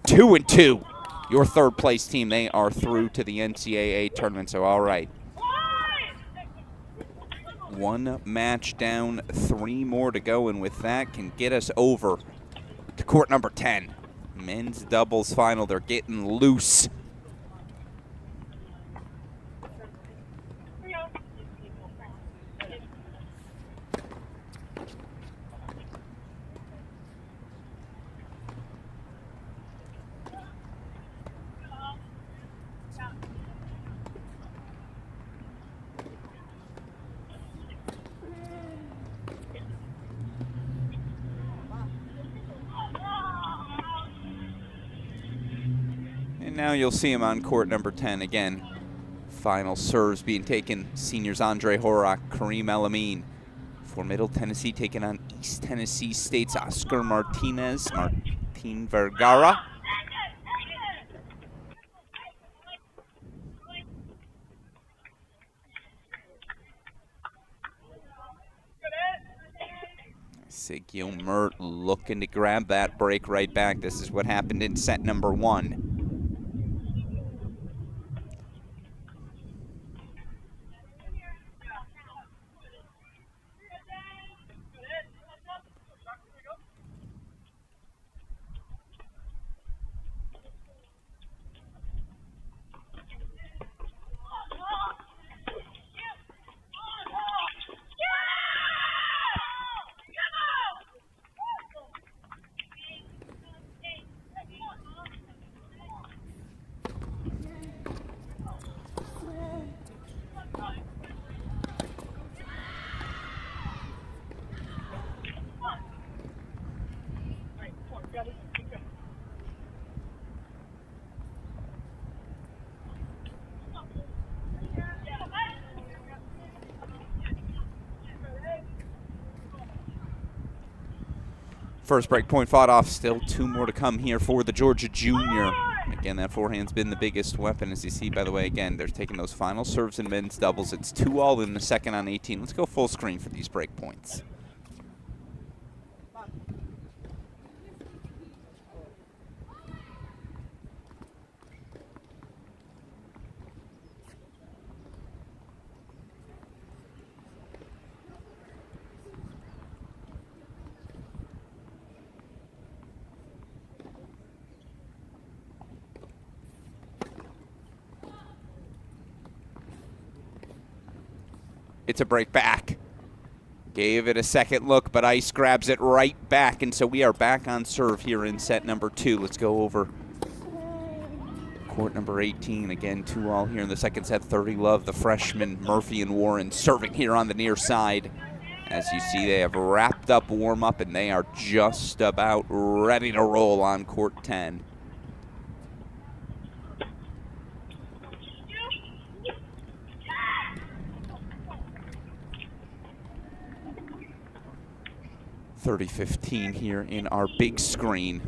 2-2. Your third place team, they are through to the NCAA tournament. So, all right. One match down, 3 more to go. And with that, can get us over to court number 10. Men's doubles final. They're getting loose. Now you'll see him on court number 10 again. Final serves being taken. Seniors Andre Horak, Kareem Elamine. For Middle Tennessee taking on East Tennessee State's Oscar Martinez, Martin Vergara. Sigil Mert looking to grab that break right back. This is what happened in set number 1. First break point fought off. Still 2 more to come here for the Georgia junior. Again, that forehand's been the biggest weapon, as you see, by the way. Again, they're taking those final serves in men's doubles. It's 2-all in the second on 18. Let's go full screen for these break points. It's a break back. Gave it a second look, but Ice grabs it right back, and so we are back on serve here in set number 2. Let's go over court number 18. Again, 2-all here in the second set. 30 love, the freshmen, Murphy and Warren serving here on the near side. As you see, they have wrapped up warm-up, and they are just about ready to roll on court 10. .30-15 here in our big screen.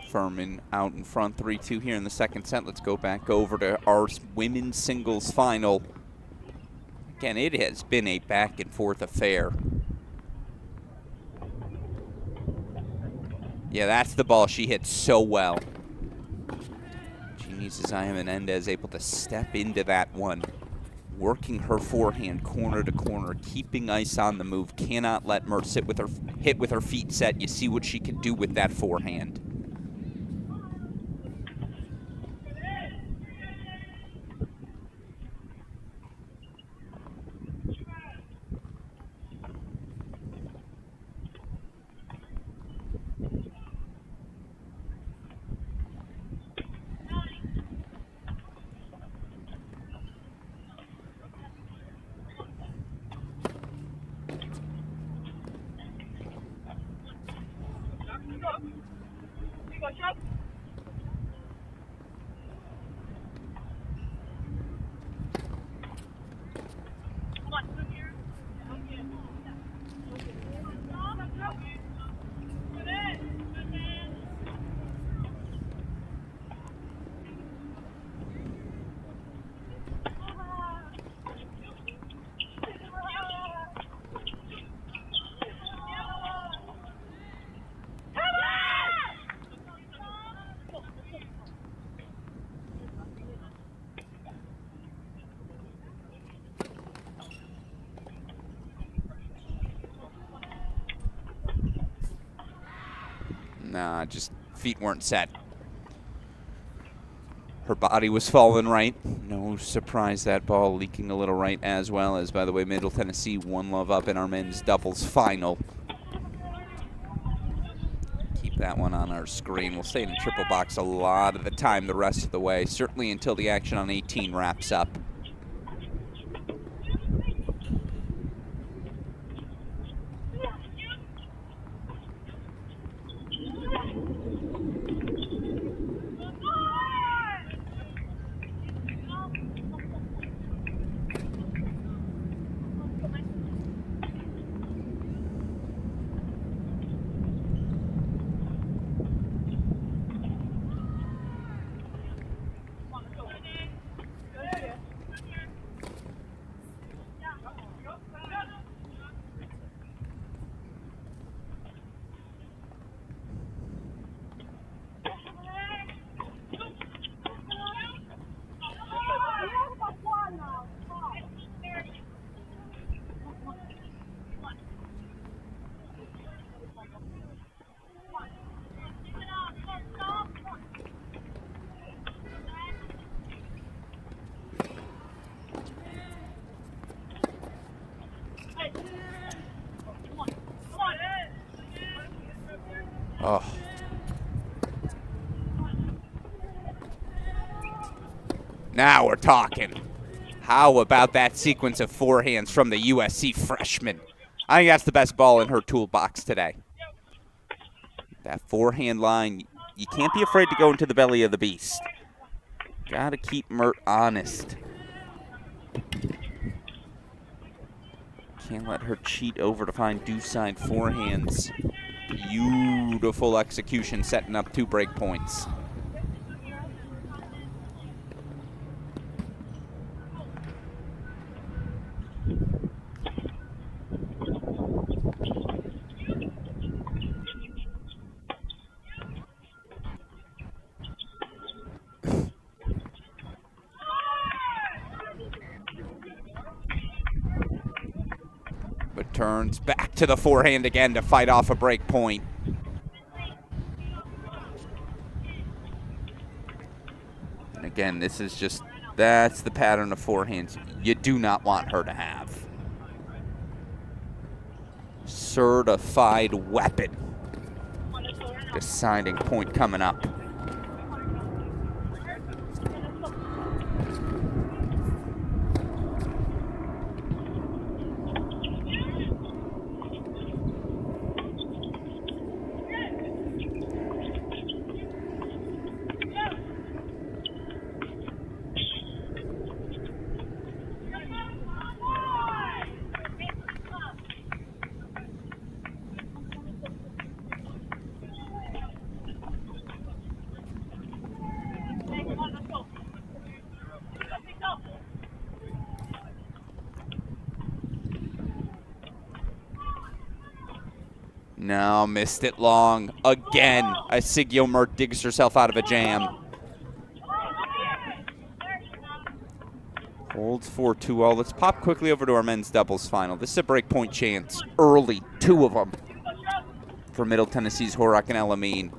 Furman out in front, 3-2 here in the second set. Let's go back over to our women's singles final. Again, it has been a back and forth affair. Yeah, that's the ball she hit so well. Jeannie Zayam Menendez able to step into that one, working her forehand corner to corner, keeping Ice on the move. Cannot let Mert hit with her feet set. You see what she can do with that forehand. Nah, just feet weren't set. Her body was falling right. No surprise that ball leaking a little right, as well as, by the way, Middle Tennessee 1-love up in our men's doubles final. Keep that one on our screen. We'll stay in the triple box a lot of the time the rest of the way, certainly until the action on 18 wraps up. Now we're talking. How about that sequence of forehands from the USC freshman? I think that's the best ball in her toolbox today. That forehand line, you can't be afraid to go into the belly of the beast. Gotta keep Mert honest. Can't let her cheat over to find deuce-side forehands. Beautiful execution, setting up 2 break points. But turns back to the forehand again to fight off a break point. And again, this is just, that's the pattern of forehands you do not want her to have. Certified weapon. Deciding point coming up. No, missed it long. Again, Isigio Mert digs herself out of a jam. Holds 4-2-all. Let's pop quickly over to our men's doubles final. This is a break point chance. Early, 2 of them for Middle Tennessee's Horak and Elamine.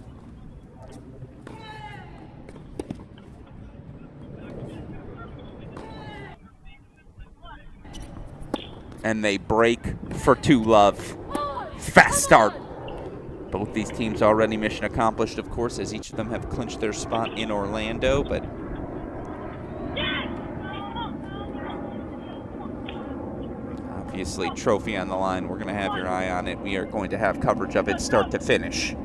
And they break for 2 love. Fast start. Both these teams already mission accomplished, of course, as each of them have clinched their spot in Orlando, but obviously trophy on the line. We're going to have your eye on it. We are going to have coverage of it start to finish.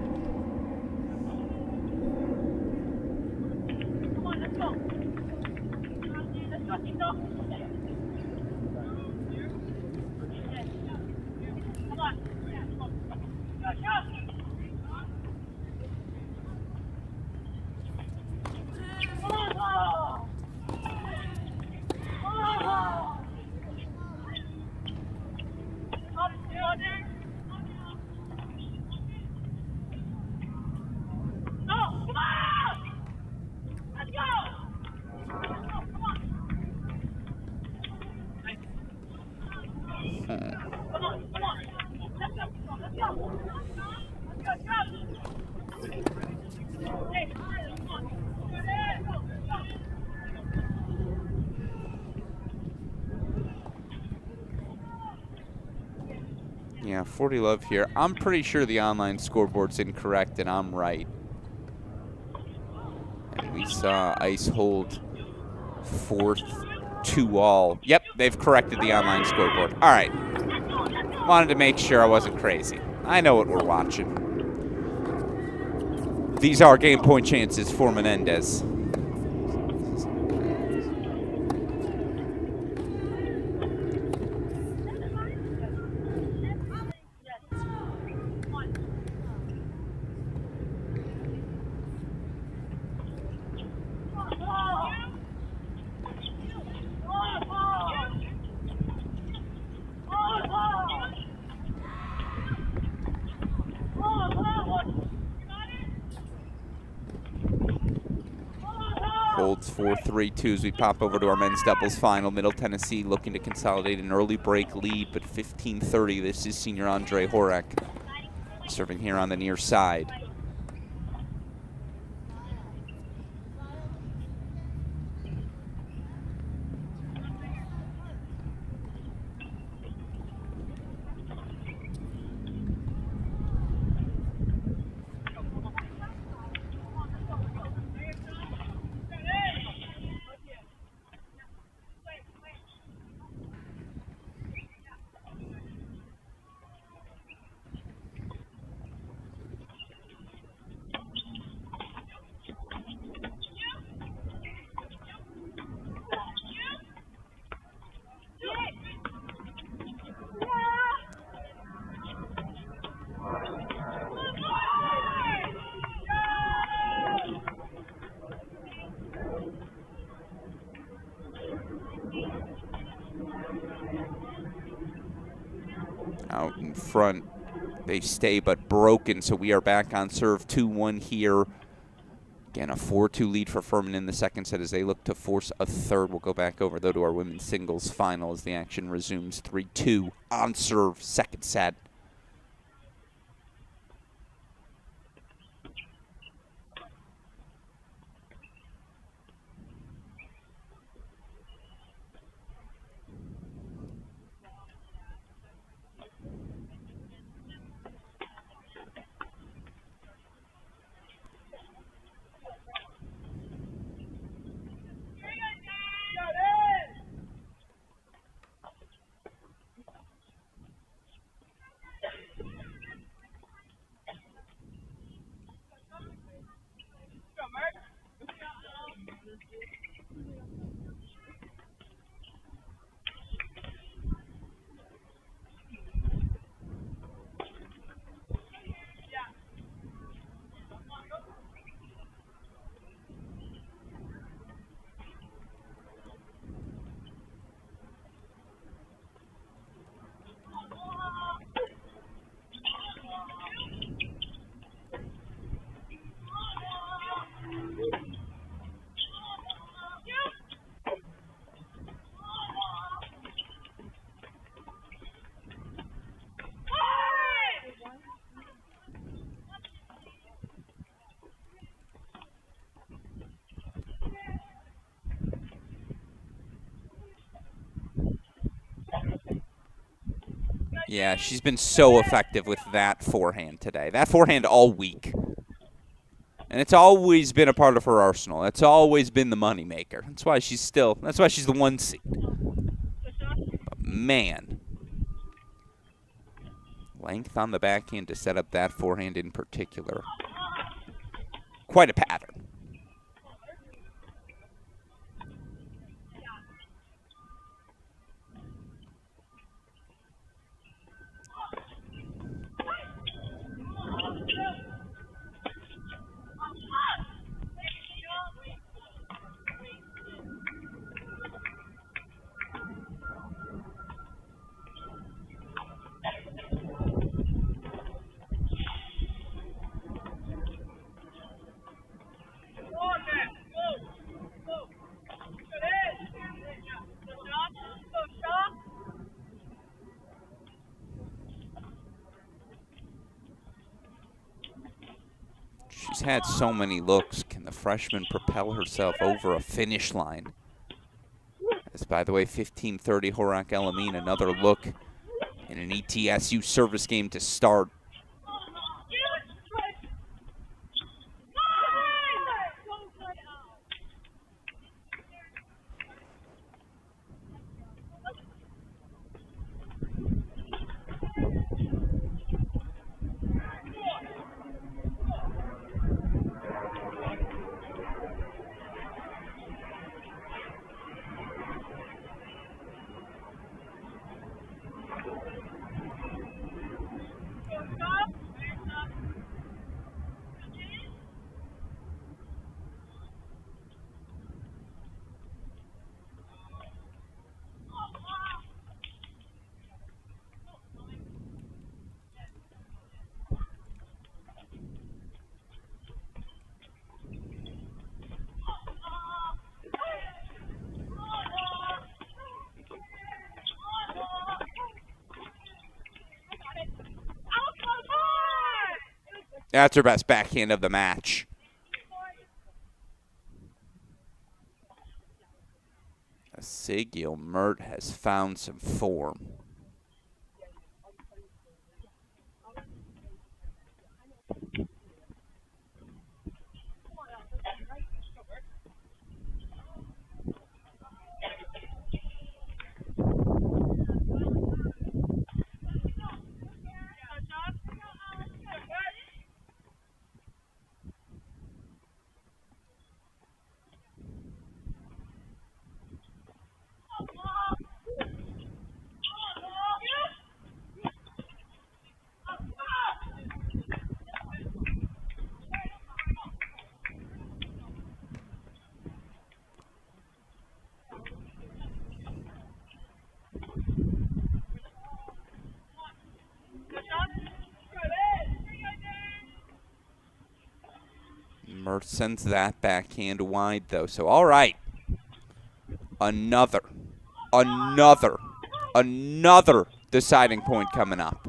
Yeah, 40 love here. I'm pretty sure the online scoreboard's incorrect, and I'm right. And we saw Ice hold 4-2-all. Yep, they've corrected the online scoreboard. All right. Wanted to make sure I wasn't crazy. I know what we're watching. These are game point chances for Menendez. Holds 4-3-2 as we pop over to our men's doubles final. Middle Tennessee looking to consolidate an early break lead, but 15-30. This is senior Andre Horak serving here on the near side. Out in front, they stay but broken, so we are back on serve 2-1 here. Again, a 4-2 lead for Furman in the second set as they look to force a third. We'll go back over, though, to our women's singles final as the action resumes 3-2 on serve, second set. Yeah, she's been so effective with that forehand today. That forehand all week. And it's always been a part of her arsenal. It's always been the moneymaker. That's why she's the 1 seed. But man, length on the backhand to set up that forehand in particular. Quite a pattern. She's had so many looks. Can the freshman propel herself over a finish line? As, by the way, 15:30 Horak Elamine, another look in an ETSU service game to start. That's her best backhand of the match. Sigil Mert has found some form. Mert sends that backhand wide, though. So, all right. Another deciding point coming up.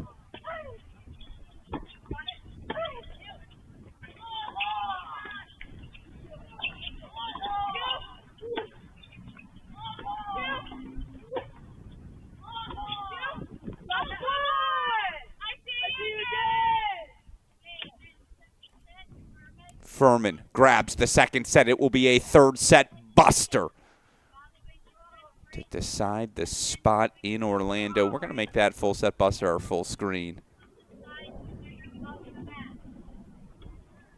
Furman grabs the second set. It will be a third set buster to decide the spot in Orlando. We're going to make that full set buster our full screen.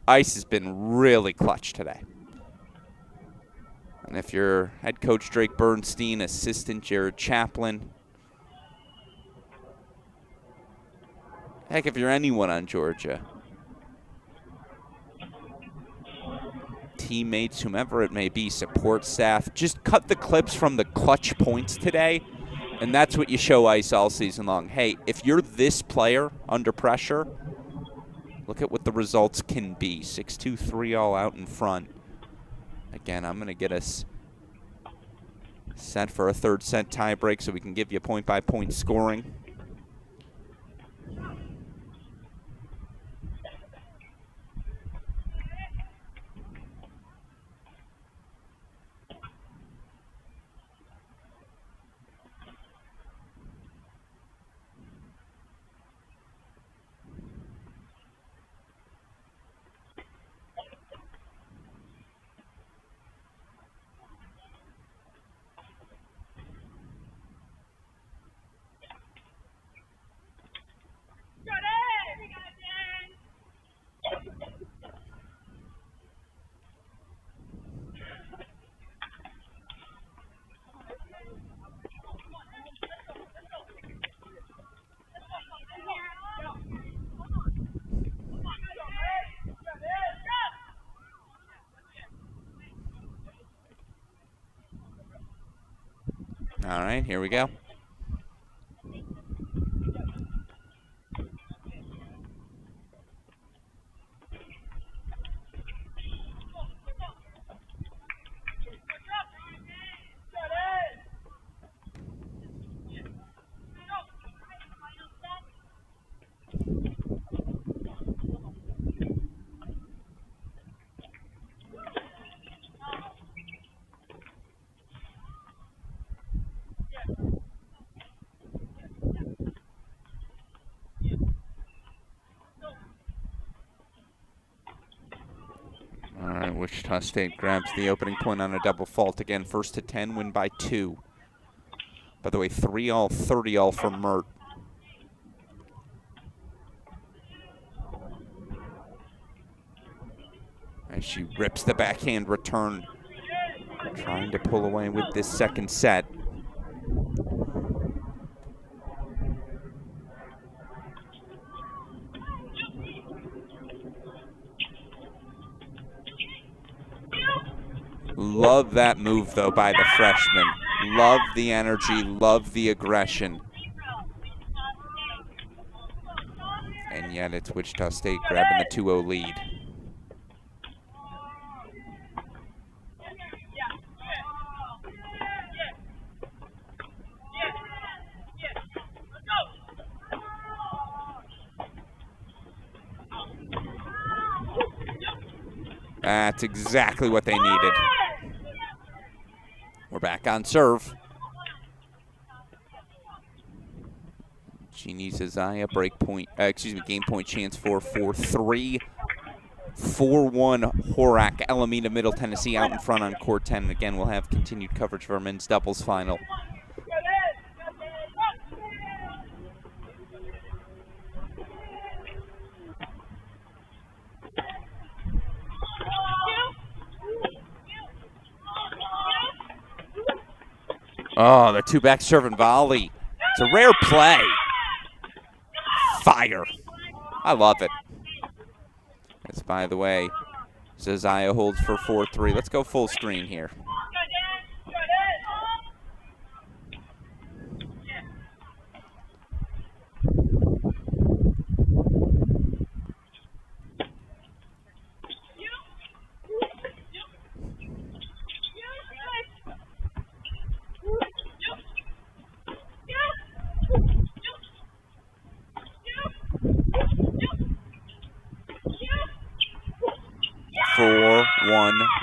Ice has been really clutch today. And if you're head coach Drake Bernstein, assistant Jared Chaplin, heck, if you're anyone on Georgia, teammates, whomever it may be, support staff, just cut the clips from the clutch points today, and that's what you show Ice all season long. Hey, if you're this player under pressure, look at what the results can be. 6-2, 3-all out in front. Again, I'm going to get us set for a third set tiebreak so we can give you point-by-point scoring. All right, here we go. Wichita State grabs the opening point on a double fault. Again, first to 10, win by 2. By the way, 3-all, 30-all for Mert. As she rips the backhand return, trying to pull away with this second set. Love that move, though, by the freshman. Love the energy, love the aggression. And yet it's Wichita State grabbing the 2-0 lead. That's exactly what they needed. We're back on serve. She needs Isaiah break point, game point chance for 4-3. 4-1 Horak, Alameda, Middle Tennessee out in front on court 10. And again, we'll have continued coverage of our men's doubles final. Oh, the two-back serve and volley. It's a rare play. Fire. I love it. As, by the way, Zaya holds for 4-3. Let's go full screen here.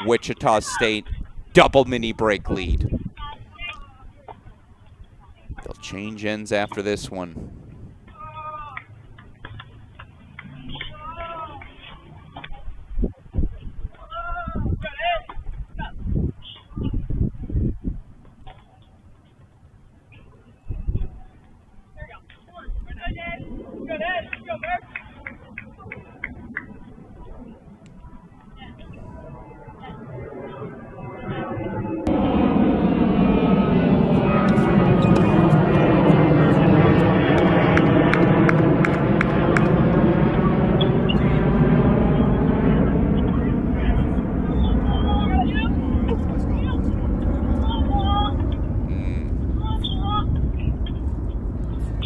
Wichita State double mini break lead. They'll change ends after this one.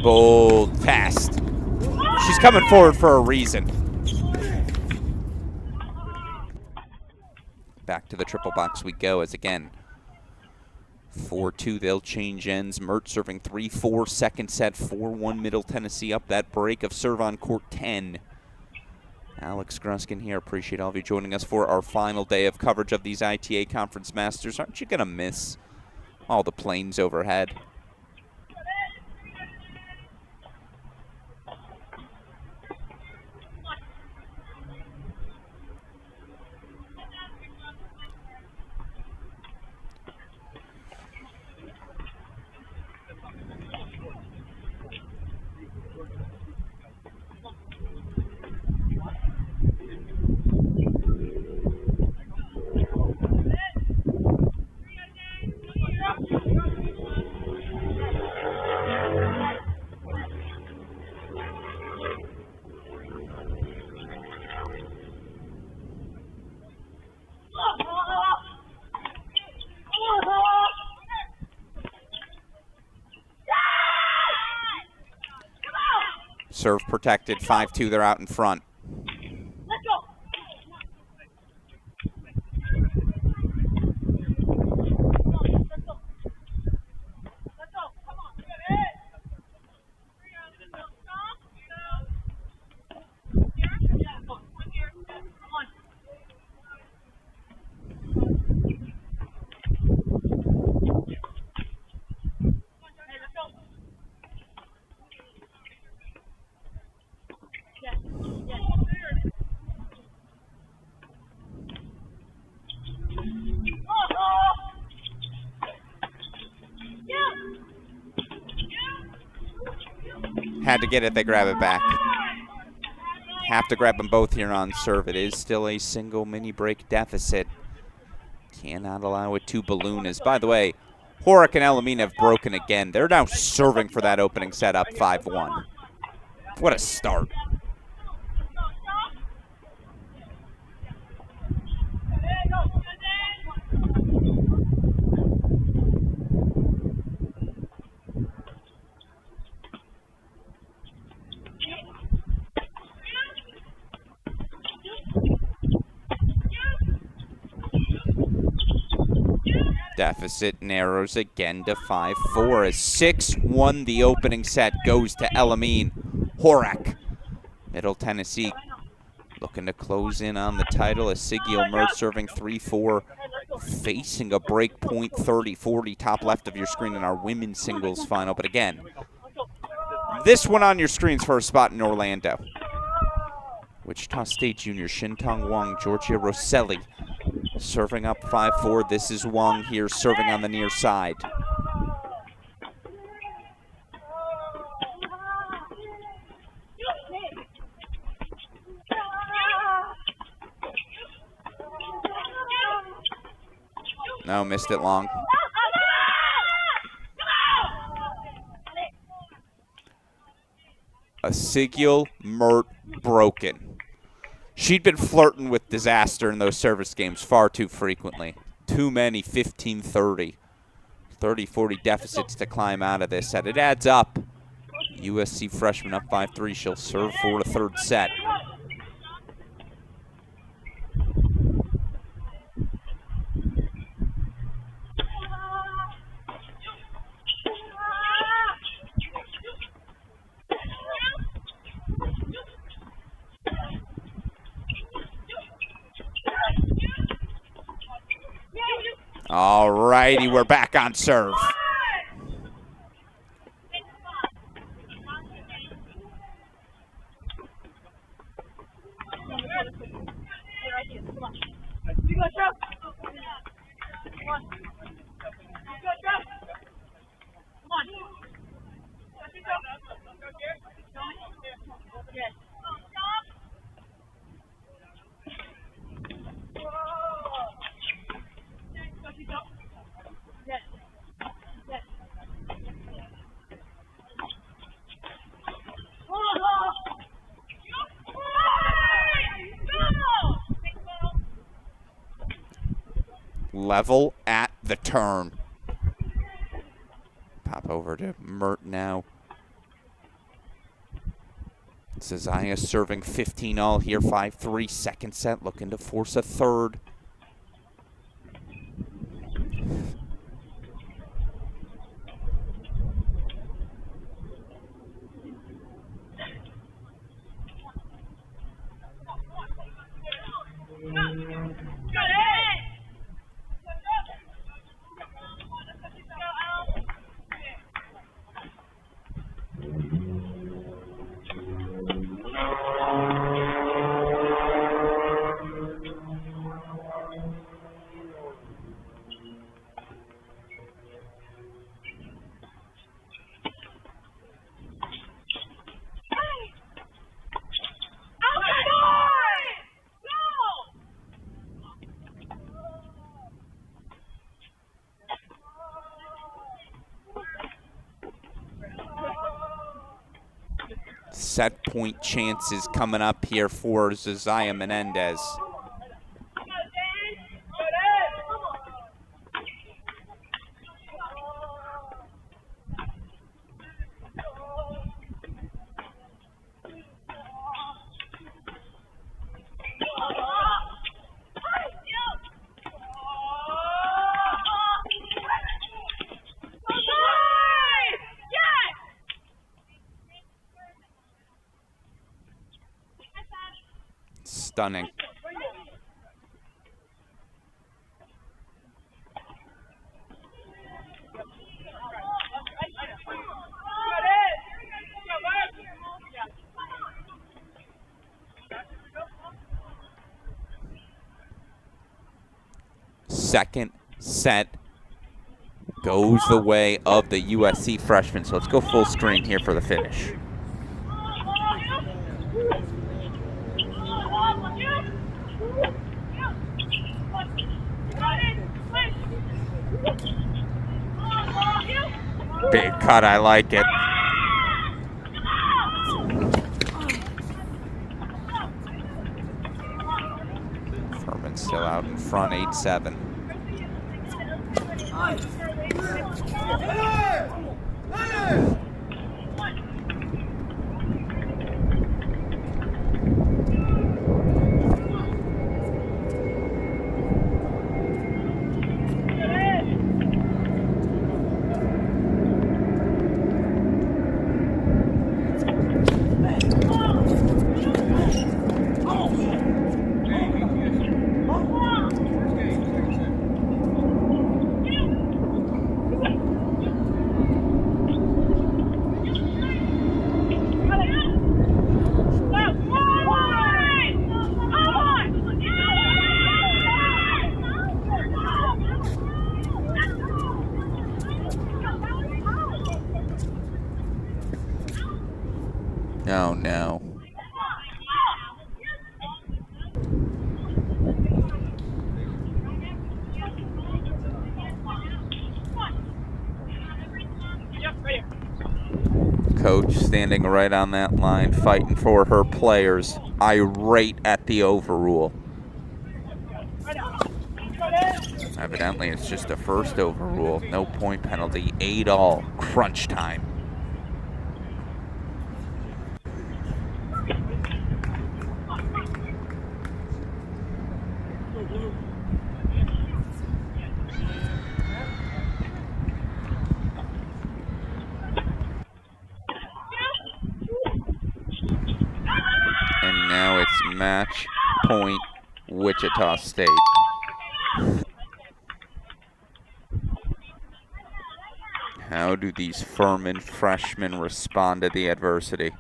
Bold test. She's coming forward for a reason. Back to the triple box we go as again 4-2, they'll change ends. Mert serving 3-4, second set, 4-1 Middle Tennessee up that break of serve on court 10. Alex Gruskin here. Appreciate all of you joining us for our final day of coverage of these ITA Conference Masters. Aren't you going to miss all the planes overhead? Serve protected, 5-2, they're out in front. Had to get it, they grab it back. Have to grab them both here on serve. It is still a single mini break deficit. Cannot allow it to balloon. As, by the way, Horak and Elamine have broken again. They're now serving for that opening set up 5-1. What a start. Deficit narrows again to 5-4 as 6-1 the opening set goes to Elamine. Horak, Middle Tennessee looking to close in on the title as Sigil Mert serving 3-4, facing a break point 30-40 top left of your screen in our women's singles final. But again, this one on your screen's for a spot in Orlando. Wichita State Junior Shintong Wang, Georgia Rosselli serving up 5-4. This is Wang here serving on the near side. No, missed it long. A Sigil Mert broken. She'd been flirting with disaster in those service games far too frequently. Too many 15-30, 30-40 deficits to climb out of this set. It adds up. USC freshman up 5-3. She'll serve for the third set. All righty, we're back on serve. Level at the turn. Pop over to Mert now. Zazaya serving 15-all here, 5-3, second set, looking to force a third. Set point chances coming up here for Zazaya Menendez. Stunning. Second set goes the way of the USC freshman. So let's go full screen here for the finish. Big cut, I like it. Furman still out in front, 8-7. Oh no. Coach standing right on that line, fighting for her players, irate at the overrule. Evidently, it's just a first overrule. No point penalty, 8-all, crunch time. And now it's match point Wichita State. How do these Furman freshmen respond to the adversity?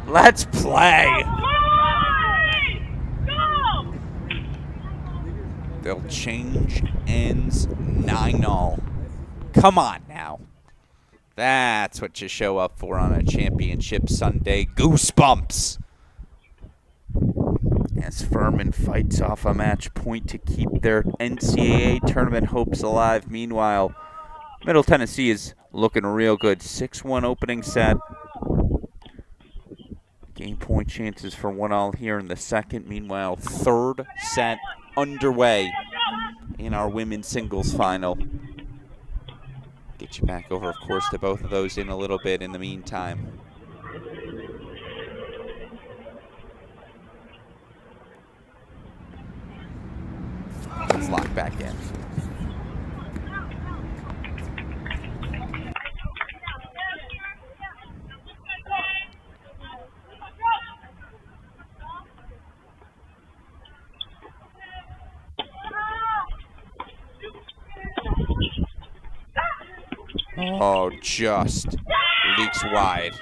Let's play. They'll change ends 9-all. Come on now. That's what you show up for on a championship Sunday. Goosebumps. As Furman fights off a match point to keep their NCAA tournament hopes alive. Meanwhile, Middle Tennessee is looking real good. 6-1 opening set. Game point chances for 1-all here in the second. Meanwhile, third set underway in our women's singles final. Get you back over, of course, to both of those in a little bit in the meantime. Let's lock back in. Oh, just leaks wide.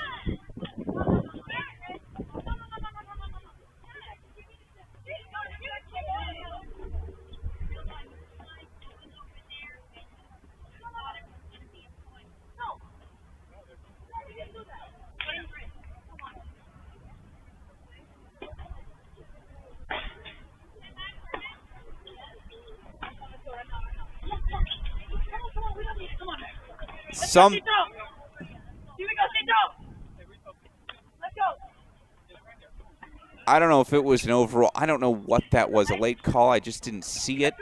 I don't know if it was an overall. I don't know what that was. A late call. I just didn't see it.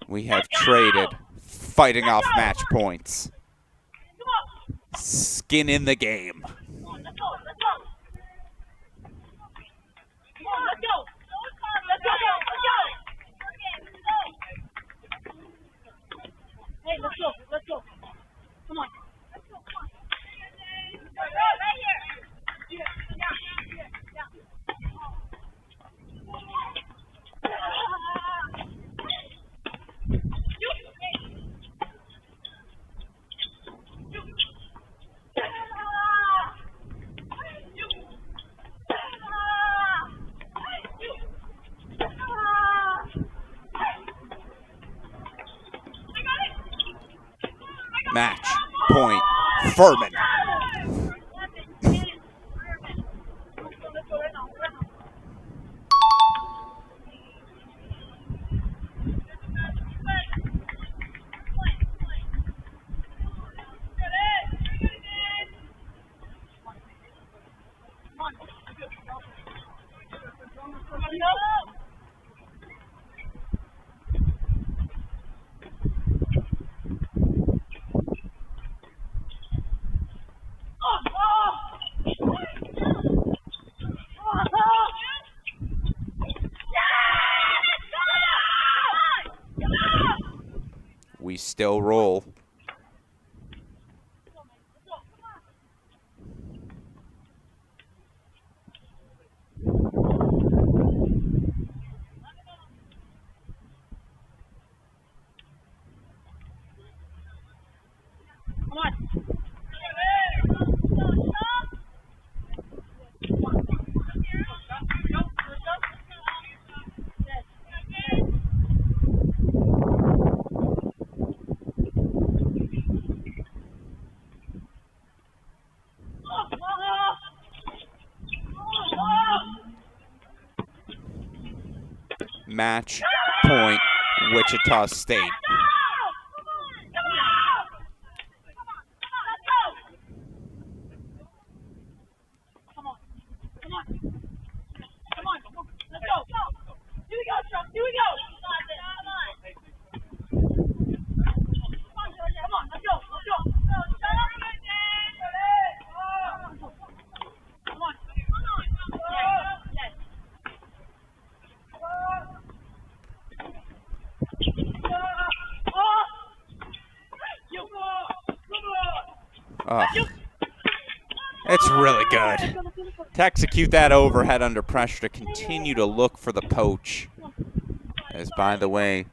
We have traded, fighting off match points. Skin in the game. Match point, Furman. We still roll. Match point, Wichita State. It's really good. To execute that overhead under pressure, to continue to look for the poach. As, by the way,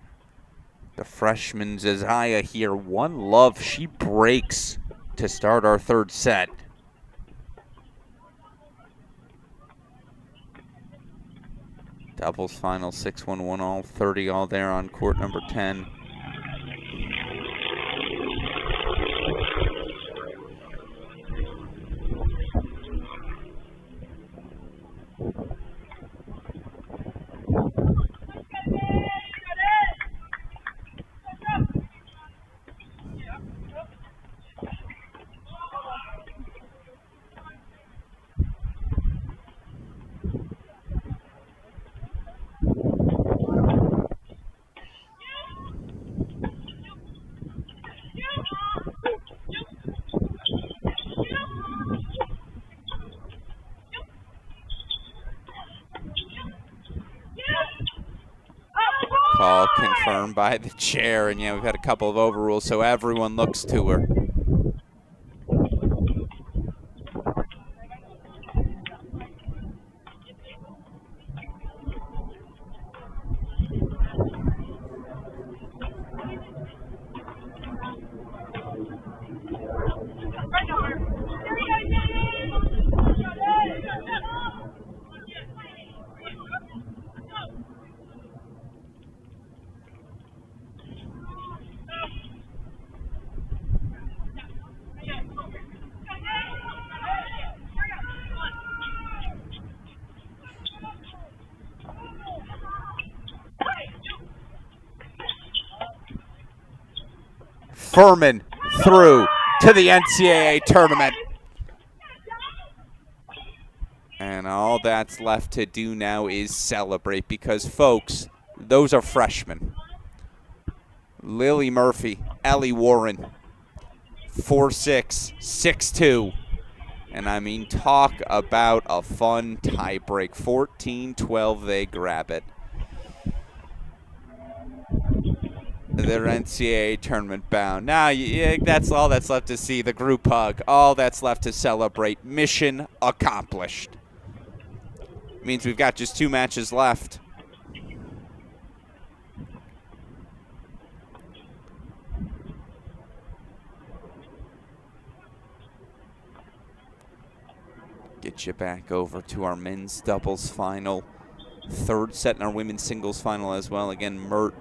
the freshman Zazaya here, one love, she breaks to start our third set. Doubles final 6-1-1 all, 30 all there on court number 10. Call confirmed by the chair, and yeah, we've had a couple of overrules, so everyone looks to her. Furman through to the NCAA tournament. And all that's left to do now is celebrate, because, folks, those are freshmen. Lily Murphy, Ellie Warren, 4-6, 6-2. And, I mean, talk about a fun tiebreak. 14-12, they grab it. Their NCAA tournament bound. Now, that's all that's left to see. The group hug. All that's left to celebrate. Mission accomplished. Means we've got just 2 matches left. Get you back over to our men's doubles final. Third set in our women's singles final as well. Again, Mert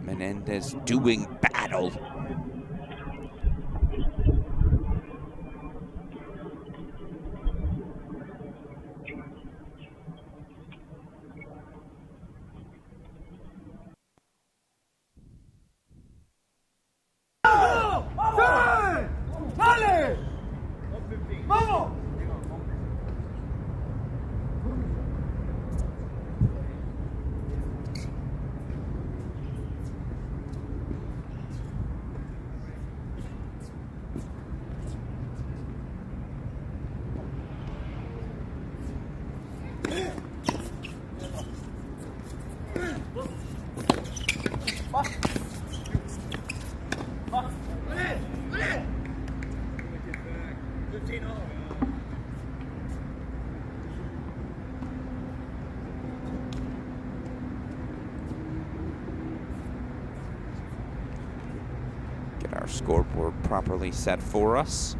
Menendez doing battle. Scoreboard properly set for us.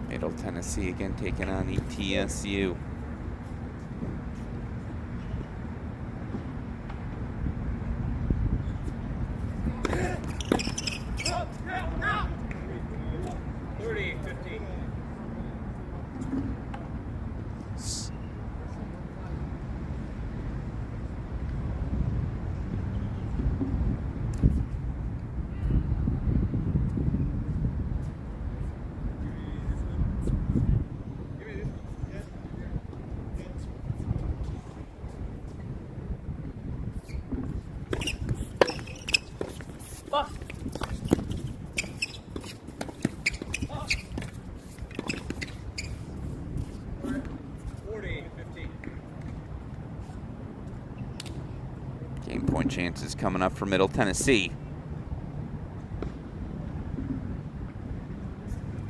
Middle Tennessee again taking on ETSU. point chances coming up for Middle Tennessee.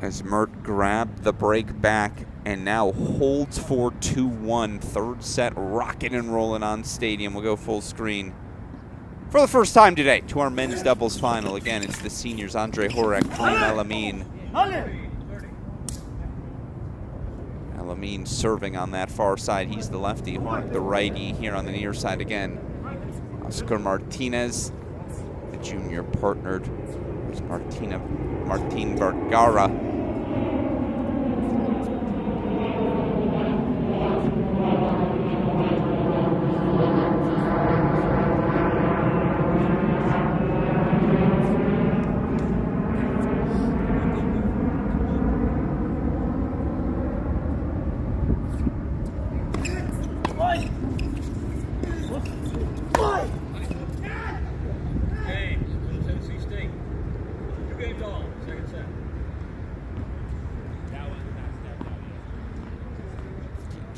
As Mert grabbed the break back and now holds for 2-1. Third set rocking and rolling on Stadium. We'll go full screen for the first time today to our men's doubles final. Again, it's the seniors, Andre Horak, Kareem Elamine. Elamine serving on that far side. He's the lefty, Horak the righty here on the near side again. Oscar Martinez, the junior, partnered with Martin Vergara.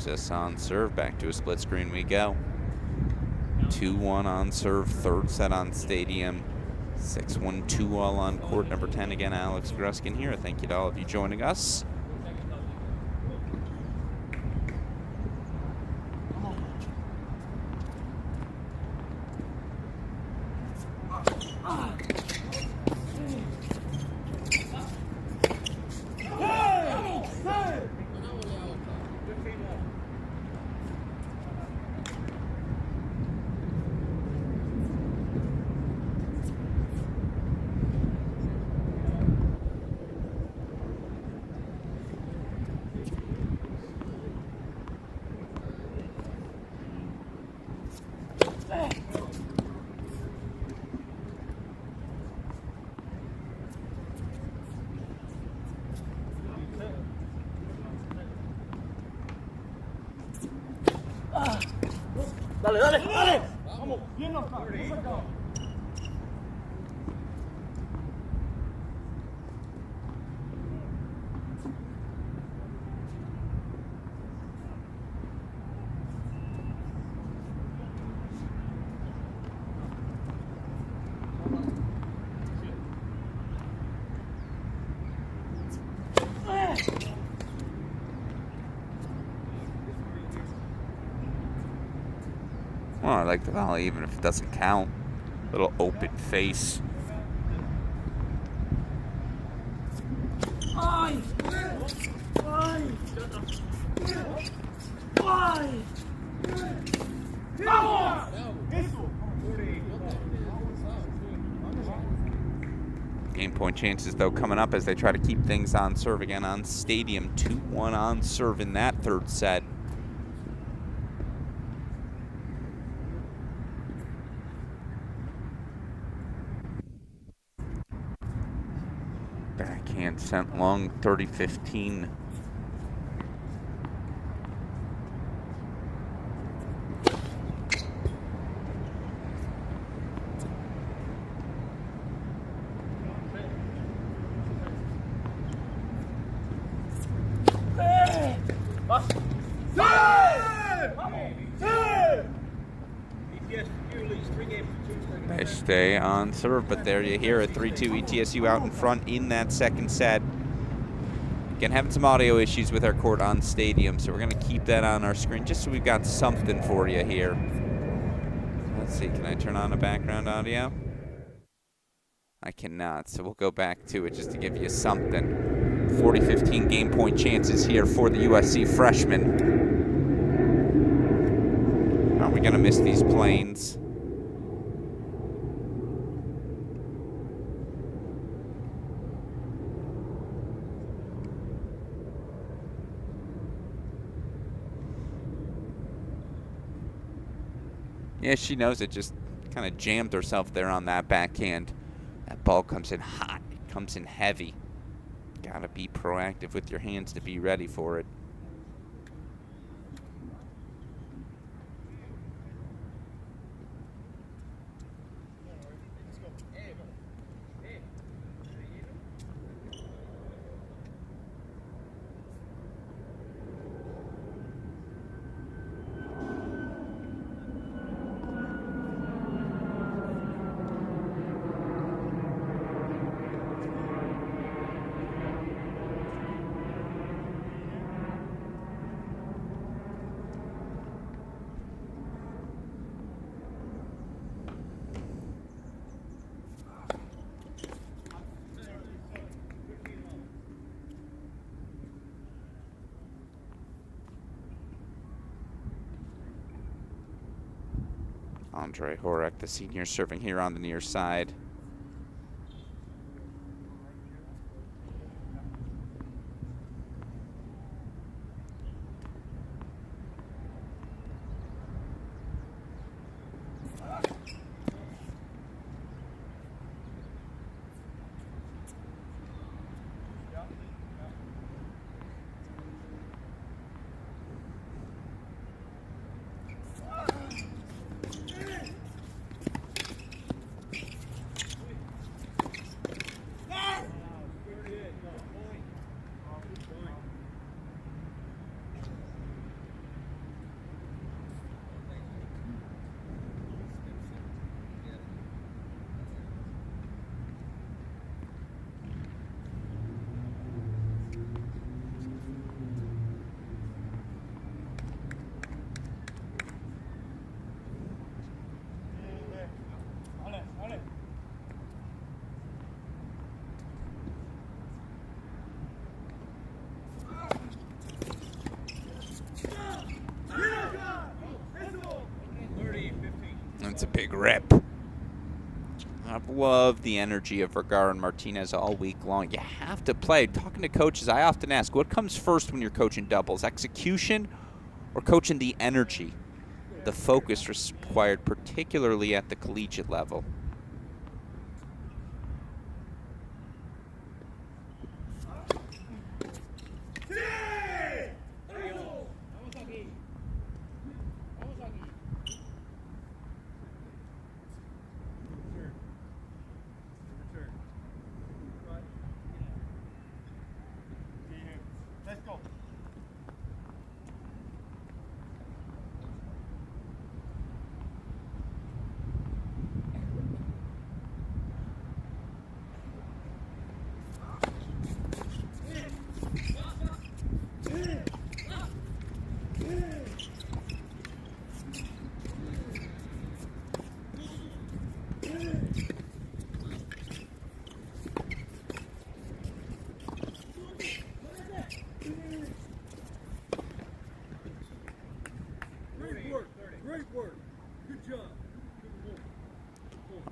Us on serve, back to a split screen we go. 2-1 on serve, third set on Stadium. 6-1, 2-all on court number 10. Again, Alex Gruskin here. Thank you to all of you joining us. Dale, dale, dale. Vamos, bien nos está. Well, I like the volley even if it doesn't count. Little open face. Game point chances, though, coming up as they try to keep things on serve again on Stadium. 2-1 on serve in that third set. Backhand sent long, 30-15. They stay on serve, but there you hear it. 3-2 ETSU out in front in that second set. Again, having some audio issues with our court on Stadium, so we're going to keep that on our screen just so we've got something for you here. Let's see, can I turn on a background audio? I cannot, so we'll go back to it just to give you something. 40-15 game point chances here for the USC freshmen. Are we going to miss these planes? Yeah, she knows it. Just kind of jammed herself there on that backhand. That ball comes in hot. It comes in heavy. Gotta be proactive with your hands to be ready for it. Andre Horek, the senior, serving here on the near side. That's a big rip. I've loved the energy of Vergara and Martinez all week long. You have to play. Talking to coaches, I often ask, what comes first when you're coaching doubles? Execution or coaching the energy? The focus required, particularly at the collegiate level.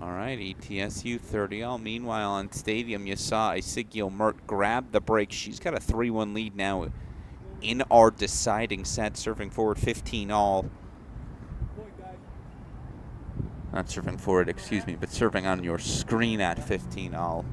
All right, ETSU 30-all. Meanwhile, on Stadium, you saw Isigil Mert grab the break. She's got a 3-1 lead now in our deciding set, serving forward 15-all. Not serving forward, excuse me, but serving on your screen at 15-all.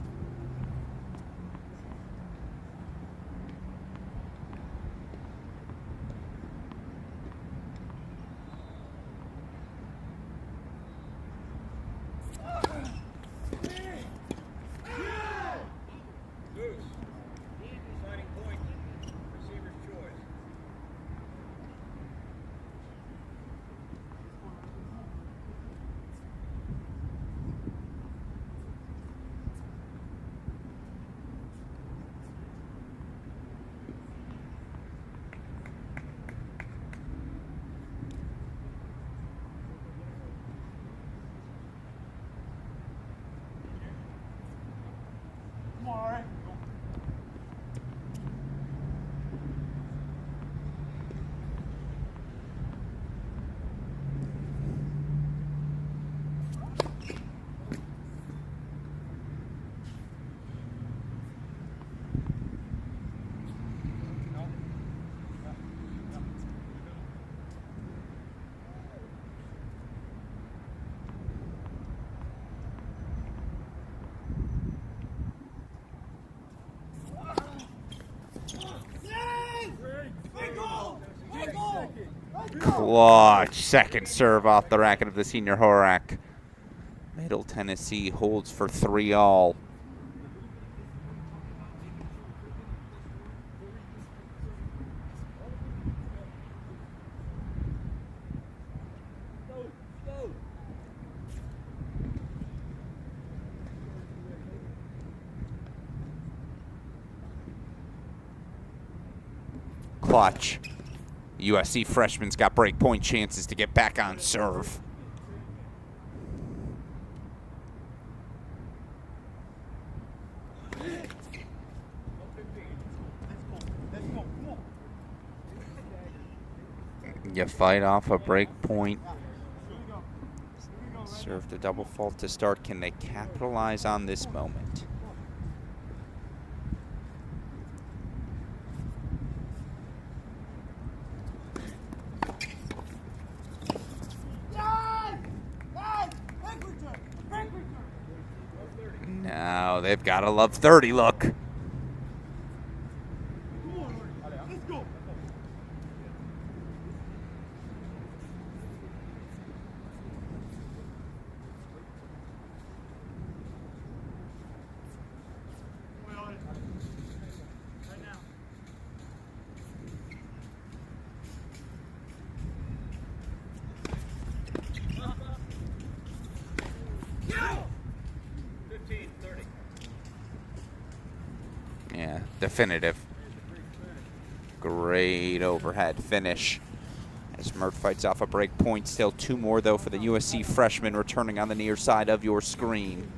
Clutch second serve off the racket of the senior Horak. Middle Tennessee holds for 3-all. Clutch. USC freshman's got break point chances to get back on serve. You fight off a break point. Serve the double fault to start. Can they capitalize on this moment? Now they've got a love 30 look. Yeah, definitive. Great overhead finish. As Mert fights off a break point. Still 2 more, though, for the USC freshman returning on the near side of your screen.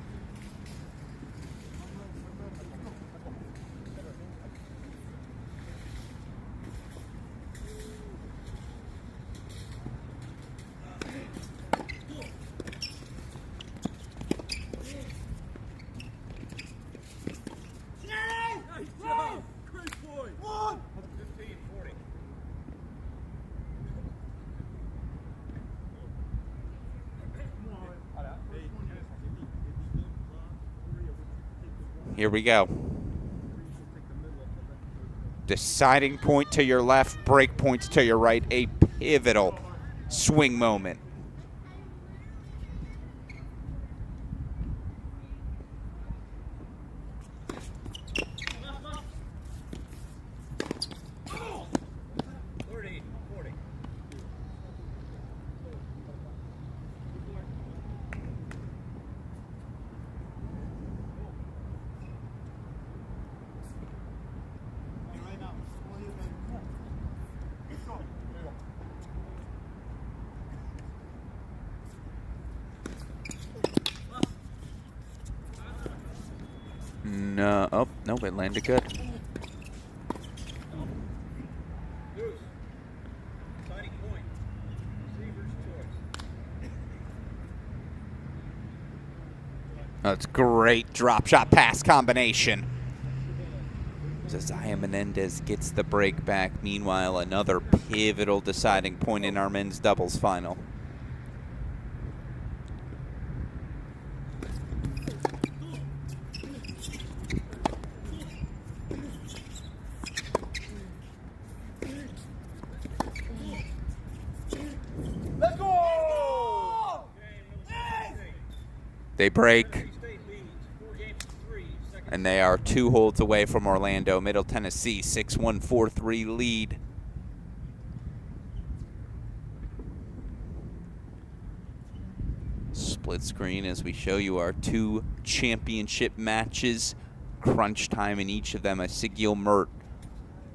Here we go. Deciding point to your left, break points to your right. A pivotal swing moment. No, oh, no, it landed good. That's great drop shot pass combination. Zaya Menendez gets the break back. Meanwhile, another pivotal deciding point in our men's doubles final. They break, and they are 2 holds away from Orlando. Middle Tennessee, 6-1, 4-3 lead. Split screen as we show you our 2 championship matches. Crunch time in each of them. Sigil Mert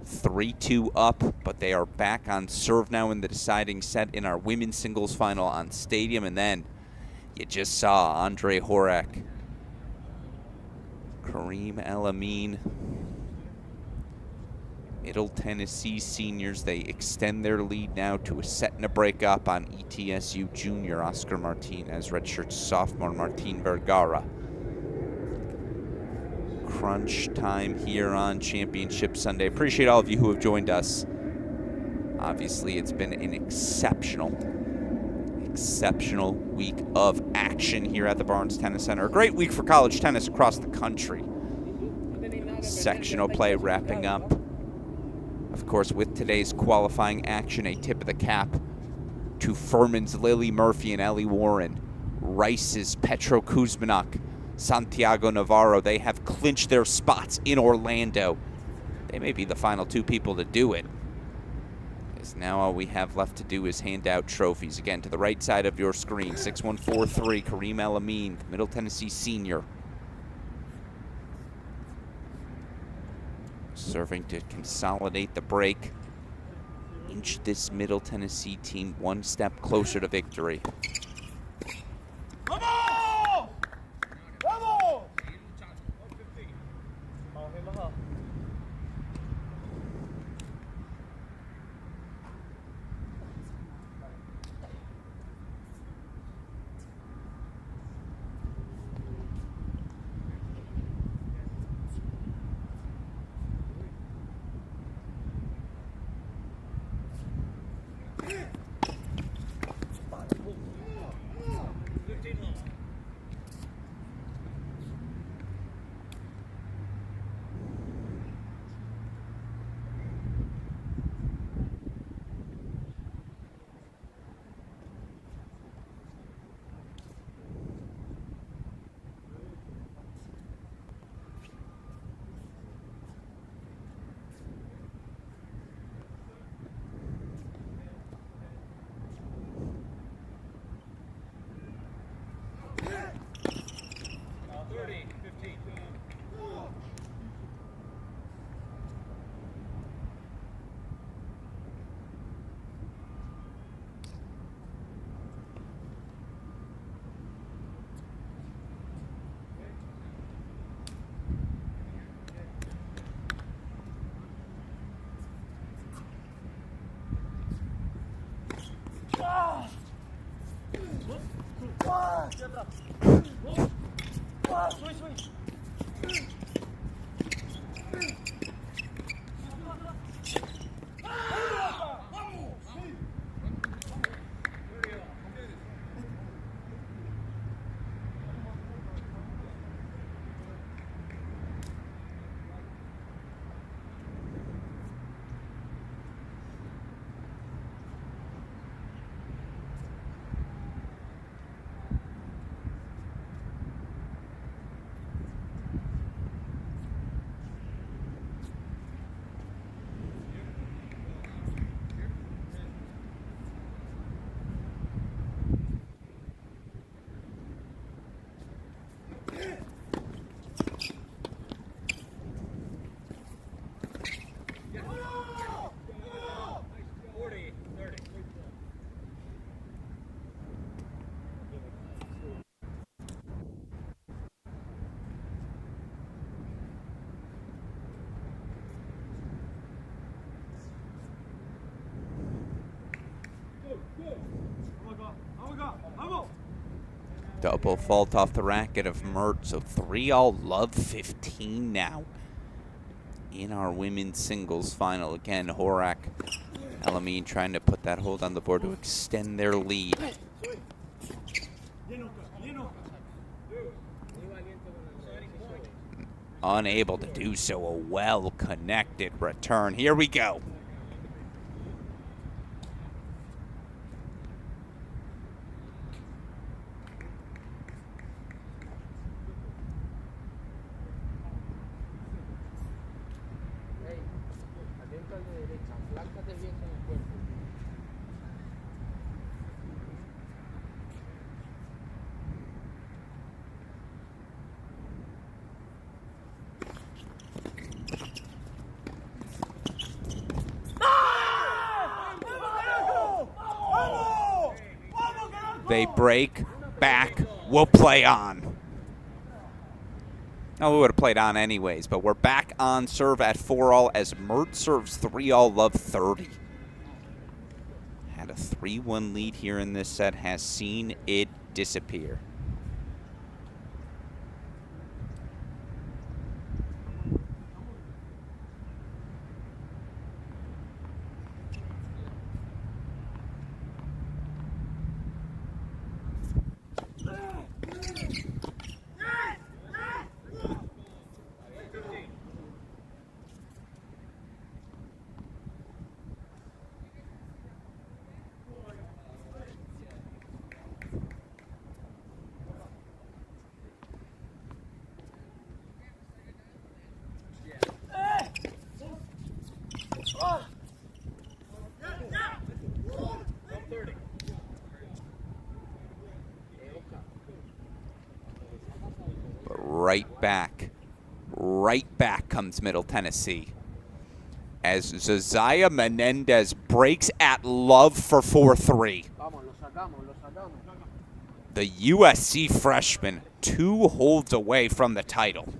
3-2 up, but they are back on serve now in the deciding set in our women's singles final on Stadium. And then you just saw Andre Horak, Kareem El-Amin, Middle Tennessee seniors. They extend their lead now to a set and a break up on ETSU junior Oscar Martinez, redshirt sophomore Martin Vergara. Crunch time here on Championship Sunday. Appreciate all of you who have joined us. Obviously, it's been an exceptional week of action here at the Barnes Tennis Center. A great week for college tennis across the country. Sectional play wrapping up. Of course, with today's qualifying action, a tip of the cap to Furman's Lily Murphy and Ellie Warren, Rice's Petro Kuzminuk, Santiago Navarro. They have clinched their spots in Orlando. They may be the final 2 people to do it. Now all we have left to do is hand out trophies. Again, to the right side of your screen, 6-1-4-3, Kareem El-Amin, Middle Tennessee senior. Serving to consolidate the break. Inch this Middle Tennessee team 1 step closer to victory. ¡Vamos! ¡Vamos! Double fault off the racket of Mert, so 3-all love 15 now in our women's singles final. Again, Horak, Elamine trying to put that hold on the board to extend their lead. Unable to do so. A well-connected return. Here we go. They break, back, we'll play on. No, we would have played on anyways, but we're back on serve at 4-all as Mert serves 3-all love 30. Had a 3-1 lead here in this set, has seen it disappear. Right back comes Middle Tennessee as Zazaya Menendez breaks at love for 4-3. The USC freshman 2 holds away from the title.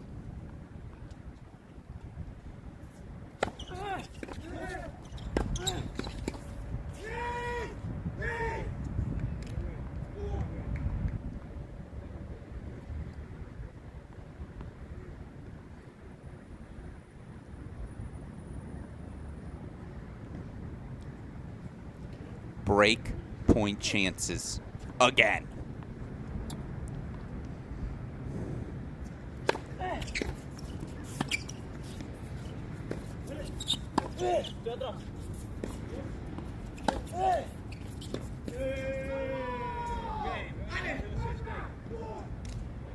Break point chances again.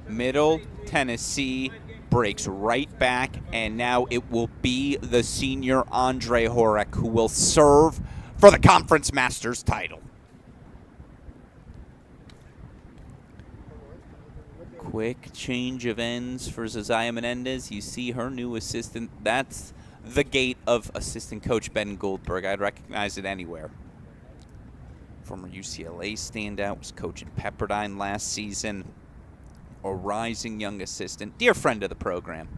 Middle Tennessee breaks right back, and now it will be the senior Andre Horak who will serve for the Conference Masters title. Quick change of ends for Zazaya Menendez. You see her new assistant. That's the gate of assistant coach Ben Goldberg. I'd recognize it anywhere. Former UCLA standout, was coaching Pepperdine last season. A rising young assistant, dear friend of the program.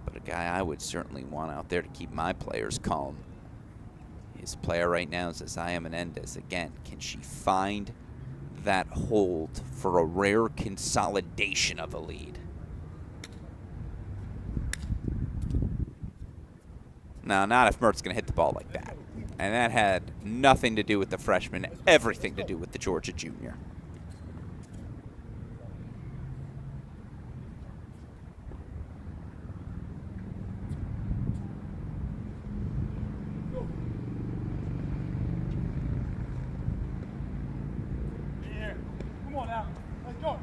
But a guy I would certainly want out there to keep my players calm His player right now is Isaiah Menendez. Again, can she find that hold for a rare consolidation of a lead? No, not if Mert's going to hit the ball like that. And that had nothing to do with the freshman, everything to do with the Georgia junior. Come on now. Let's go.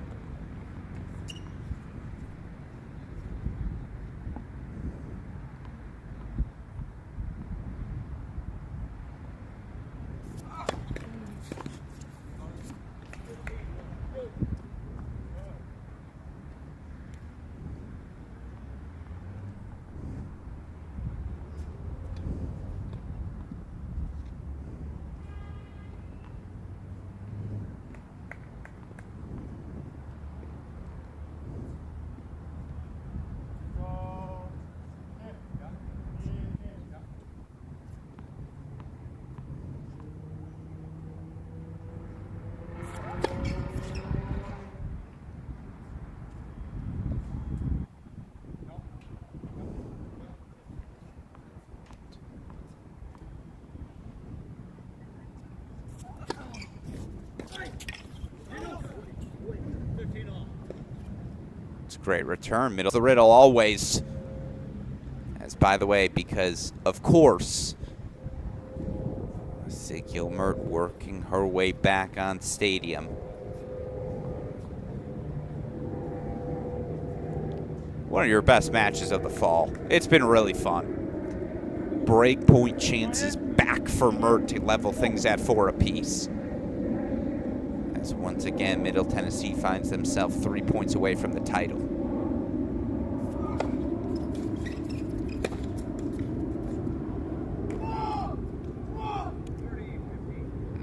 It's a great return. Middle of the riddle always. As by the way, because of course, Ezekiel Mert working her way back on stadium. One of your best matches of the fall. It's been really fun. Breakpoint chances back for Mert to level things at 4 apiece. As once again, Middle Tennessee finds themselves 3 points away from the title.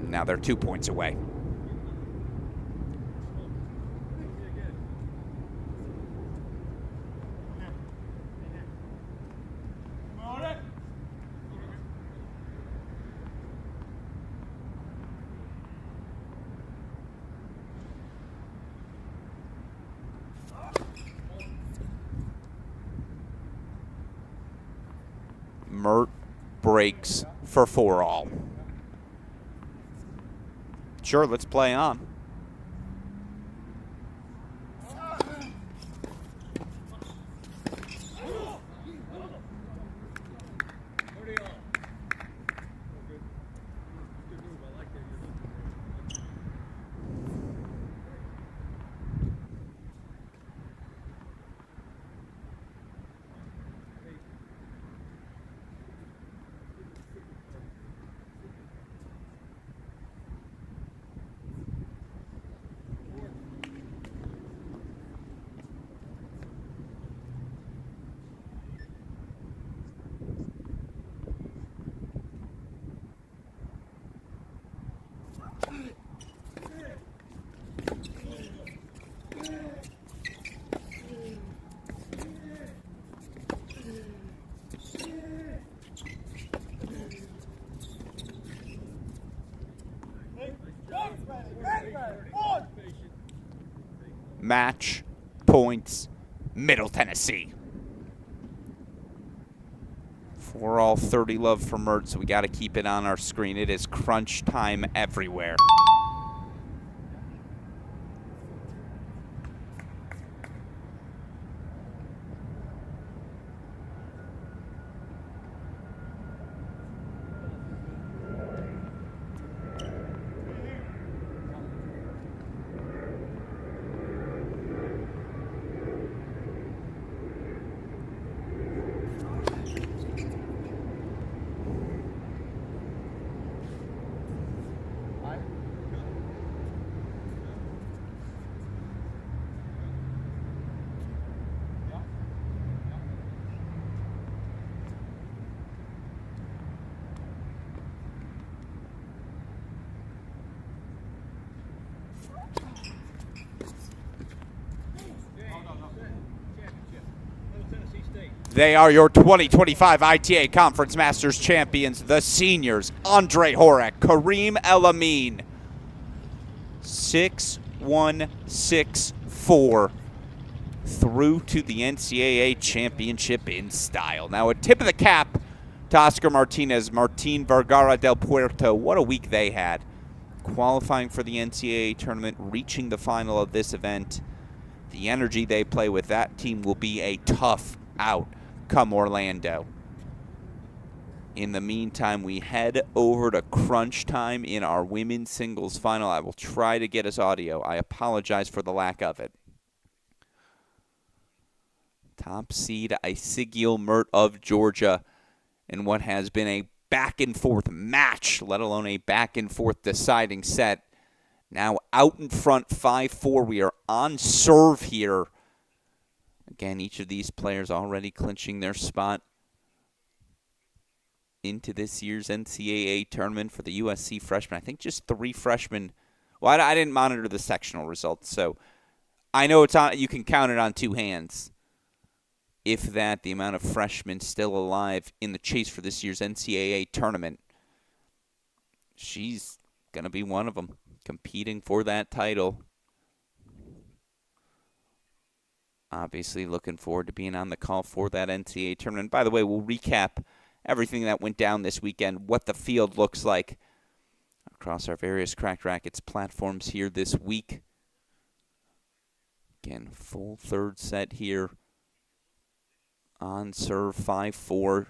Now they're 2 points away. Mert breaks for 4-all. Sure, let's play on. Match points, Middle Tennessee. 4-all, 30 love for Mert, so we got to keep it on our screen. It is crunch time everywhere. They are your 2025 ITA Conference Masters Champions, the seniors, Andre Horek, Kareem El-Amin. 6-1, 6-4. Through to the NCAA Championship in style. Now a tip of the cap to Oscar Martinez, Martin Vergara del Puerto. What a week they had. Qualifying for the NCAA tournament, reaching the final of this event. The energy they play with, that team will be a tough out come Orlando. In the meantime, we head over to crunch time in our women's singles final. I will try to get us audio. I apologize for the lack of it. Top seed Isigiel Mert of Georgia in what has been a back-and-forth match, let alone a back-and-forth deciding set. Now out in front, 5-4. We are on serve here. Again, each of these players already clinching their spot into this year's NCAA tournament for the USC freshmen. I think just 3 freshmen. Well, I didn't monitor the sectional results, so I know it's on. You can count it on 2 hands. If that, the amount of freshmen still alive in the chase for this year's NCAA tournament. She's going to be one of them, competing for that title. Obviously looking forward to being on the call for that NCAA tournament. By the way, we'll recap everything that went down this weekend, what the field looks like across our various Cracked Racquets platforms here this week. Again, full third set here. On serve, 5-4.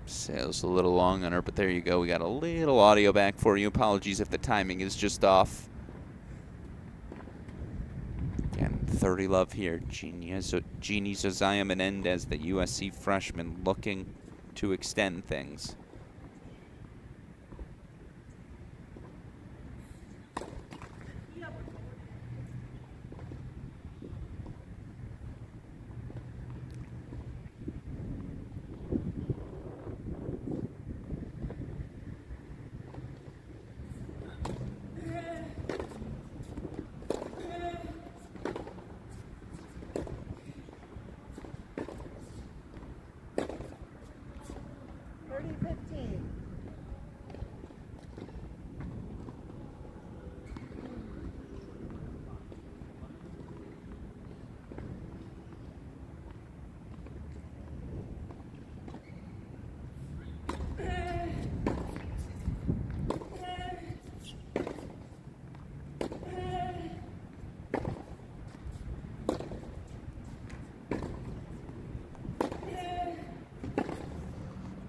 Sails a little long on her, but there you go. We got a little audio back for you. Apologies if the timing is just off. Again, 30 love here. Jeannie Zozaya Menendez, the USC freshman, looking to extend things.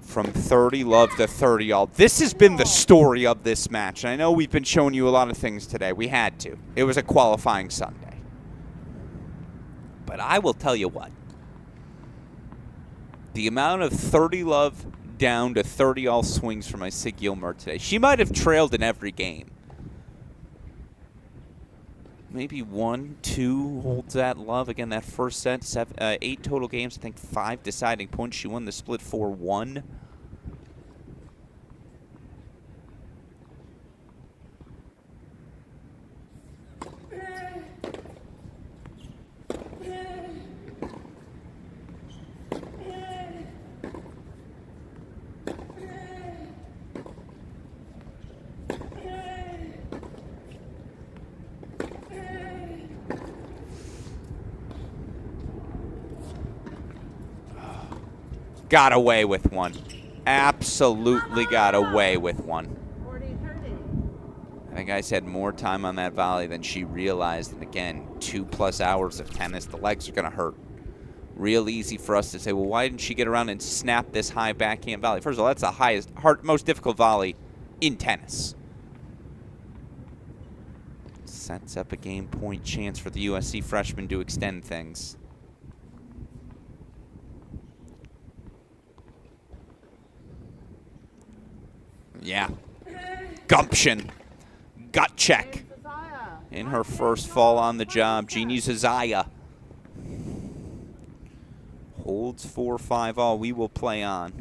From 30 love to 30 all. This has been the story of this match. And I know we've been showing you a lot of things today. We had to. It was a qualifying Sunday. But I will tell you what. The amount of 30 love down to 30 all swings from Isigiel Mert today. She might have trailed in every game. Maybe 1, 2 holds that love. Again, that first set, 8 total games. I think 5 deciding points. She won the split 4-1. Got away with one. Absolutely got away with one. I think I had more time on that volley than she realized. And again, 2+ hours of tennis. The legs are going to hurt. Real easy for us to say, well, why didn't she get around and snap this high backhand volley? First of all, that's the most difficult volley in tennis. Sets up a game point chance for the USC freshman to extend things. Yeah. Gumption. Gut check. In her first fall on the job, Jeannie Zazaya holds 4-5 all. We will play on.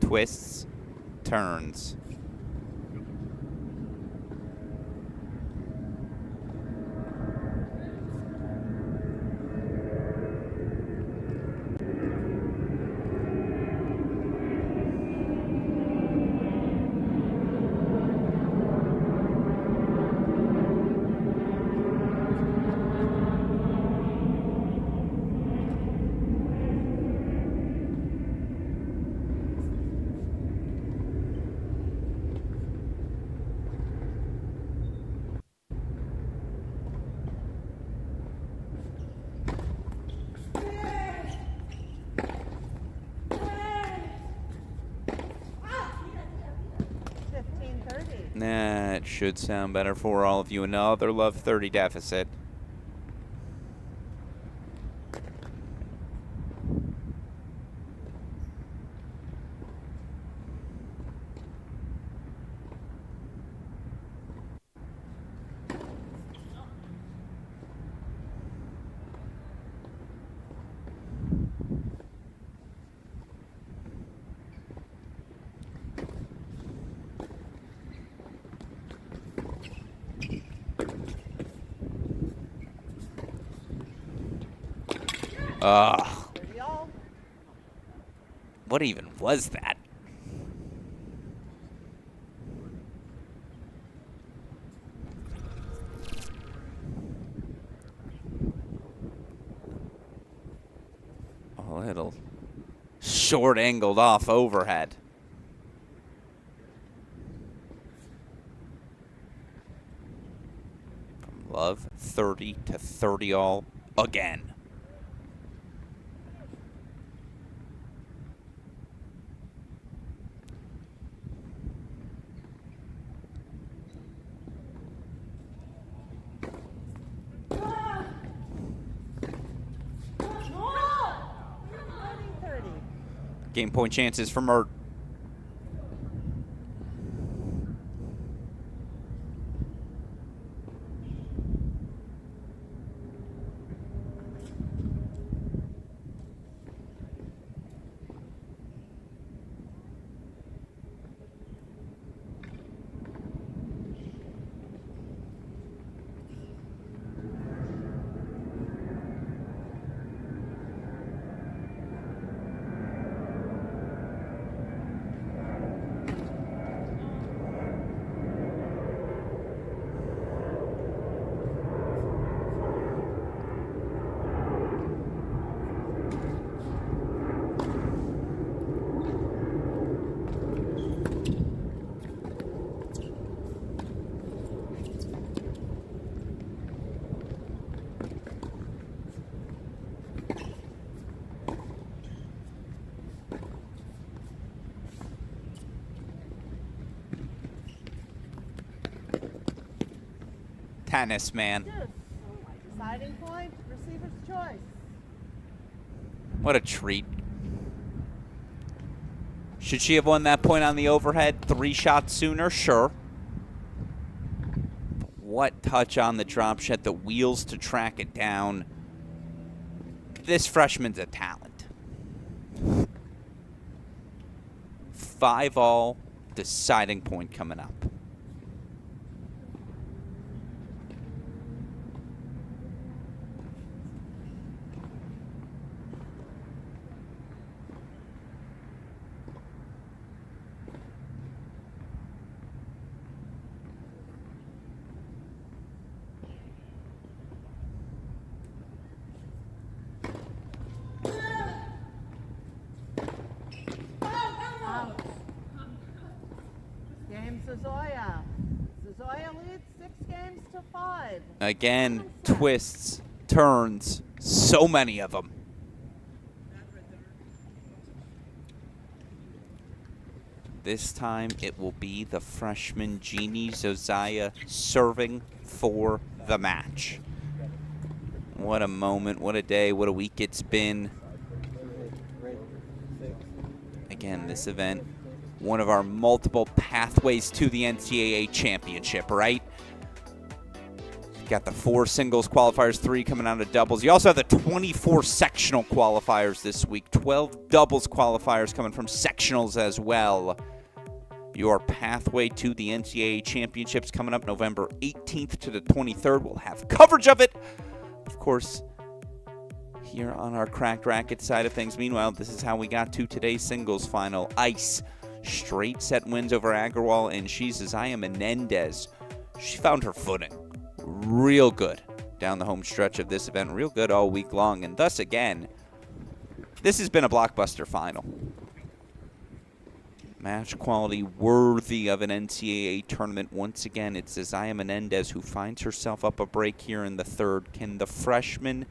Twists, turns. That should sound better for all of you. Another love 30 deficit. Ugh. What even was that? A little short angled off overhead. From love 30 to 30 all again. Game point chances for Mert. Tennis, man. Deciding point, receiver's choice. What a treat. Should she have won that point on the overhead 3 shots sooner? Sure. But what touch on the drop shot, the wheels to track it down. This freshman's a talent. 5-all, deciding point coming up. Game Zazoya. Zazoya leads 6-5. Again, twists, turns, so many of them. This time it will be the freshman Jeannie Zozaya serving for the match. What a moment, what a day, what a week it's been. Again, this event, one of our multiple pathways to the NCAA Championship, right? Got the 4 singles qualifiers, 3 coming out of doubles. You also have the 24 sectional qualifiers this week, 12 doubles qualifiers coming from sectionals as well. Your pathway to the NCAA Championships coming up November 18th to the 23rd. We'll have coverage of it, of course, here on our Cracked Racket side of things. Meanwhile, this is how we got to today's singles final. Ice, straight set wins over Agarwal, and she's Zaya Menendez. She found her footing real good down the home stretch of this event, real good all week long, and thus again, this has been a blockbuster final. Match quality worthy of an NCAA tournament. Once again, it's Zaya Menendez who finds herself up a break here in the third. Can the freshman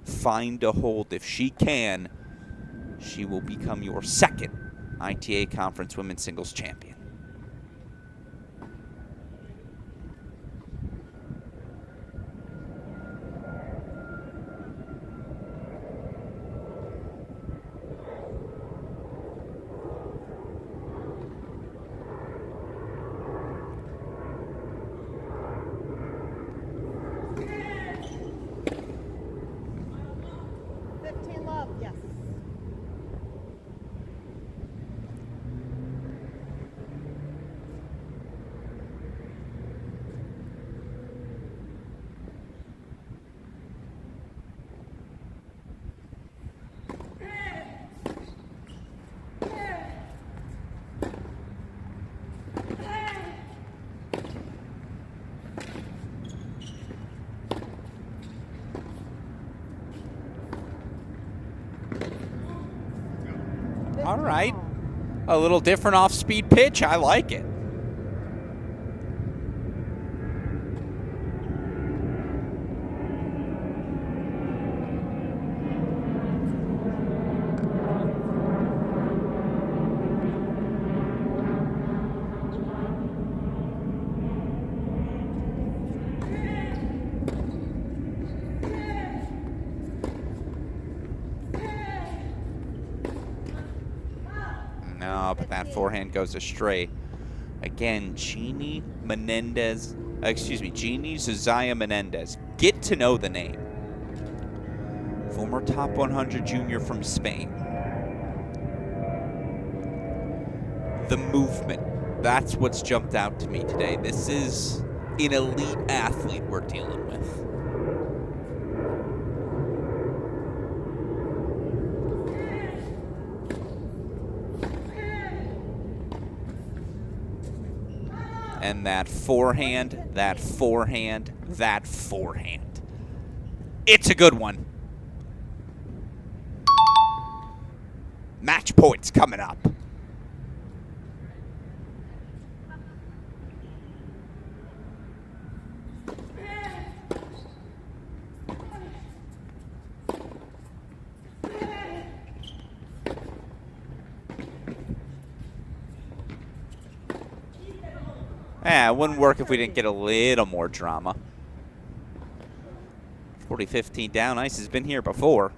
find a hold? If she can, she will become your second ITA Conference Women's Singles Champion. Yes. All right. A little different off-speed pitch. I like it. No, but that forehand goes astray. Again, Jeannie Zozaya Menendez. Get to know the name. Former top 100 junior from Spain. The movement. That's what's jumped out to me today. This is an elite athlete we're dealing with. And that forehand, that forehand, that forehand. It's a good one. Match points coming up. It wouldn't work if we didn't get a little more drama. 40-15 down. Ice has been here before.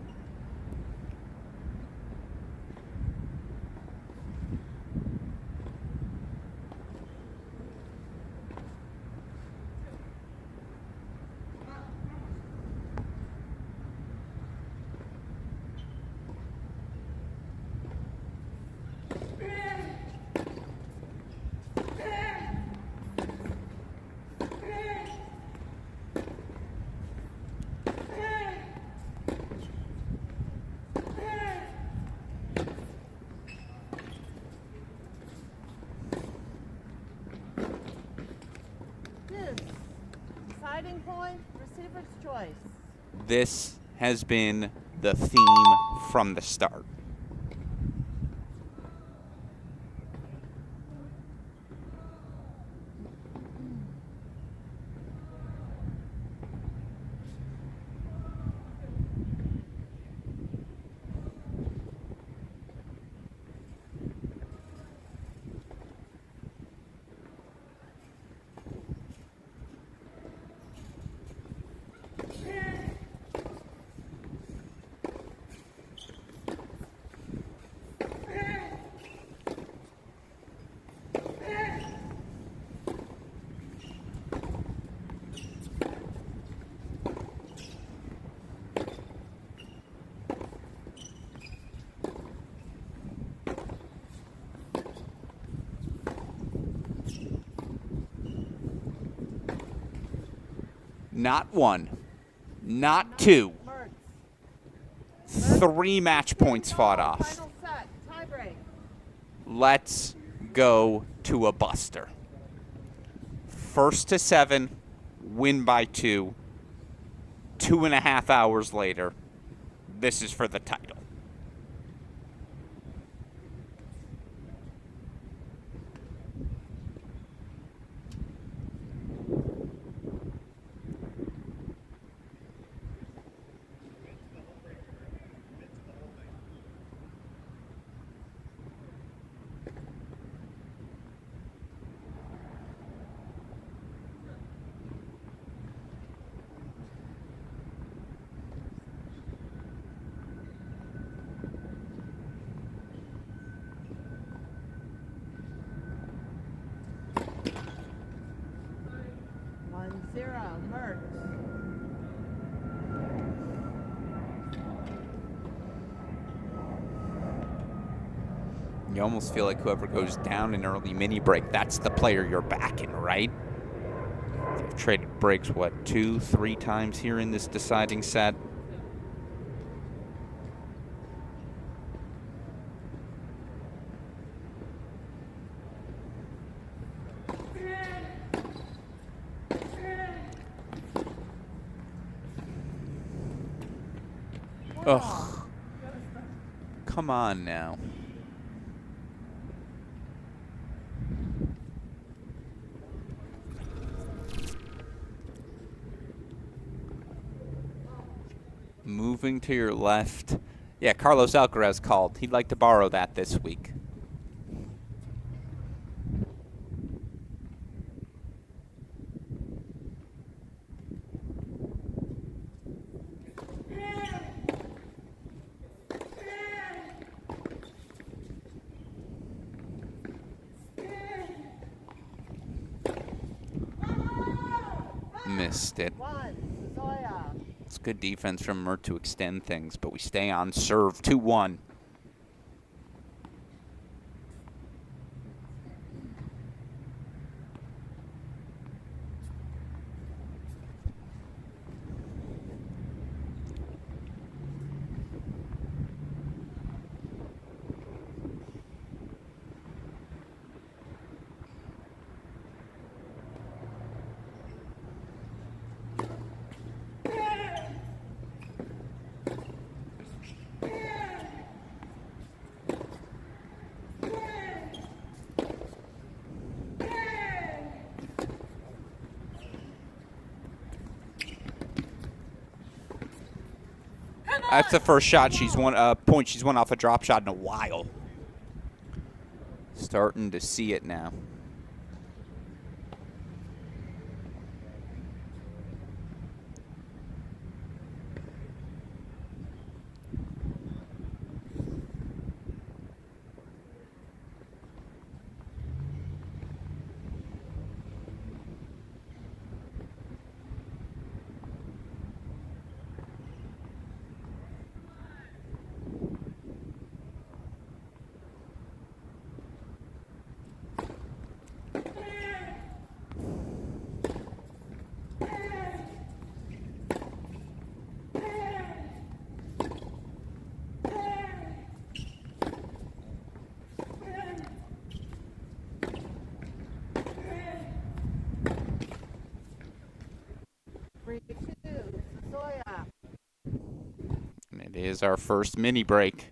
Deciding point, receiver's choice. This has been the theme from the start. Not one, not two. 3 match points fought off. Final set, tie break. Let's go to a buster. 1st to 7, win by 2. 2.5 hours later, this is for the title. You almost feel like whoever goes down in early mini break, that's the player you're backing, right? They've traded breaks, what, 2, 3 times here in this deciding set? Ugh. Come on now. Moving to your left. Yeah, Carlos Alcaraz called. He'd like to borrow that this week. Missed it. It's good defense from Mert to extend things, but we stay on serve 2-1. That's the first shot she's won, point she's won off a drop shot in a while. Starting to see it now. is our first mini break.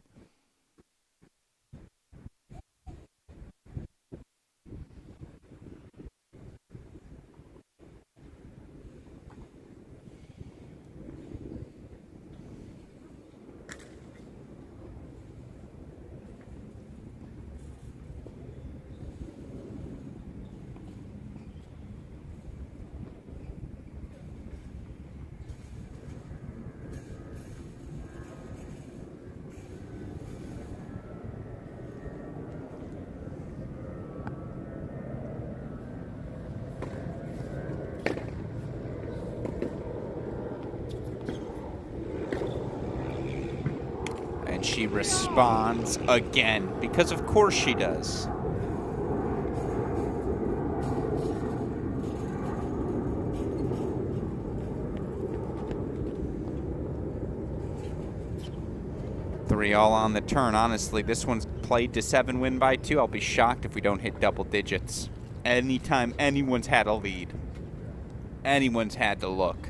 And she responds again, because of course she does. Three all on the turn. Honestly, this one's played to 7, win by 2. I'll be shocked if we don't hit double digits. Anytime anyone's had a lead, anyone's had to look.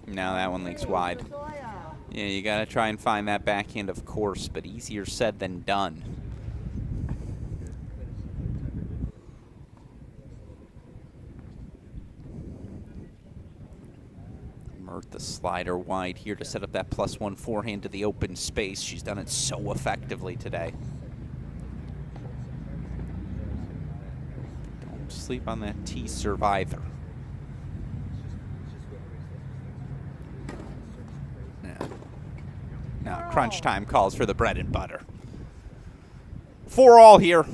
Now that one leaks wide. Yeah, you got to try and find that backhand, of course, but easier said than done. Mert the slider wide here to set up that +1 forehand to the open space. She's done it so effectively today. Don't sleep on that T-serve either. Now, crunch time calls for the bread and butter. 4 all here.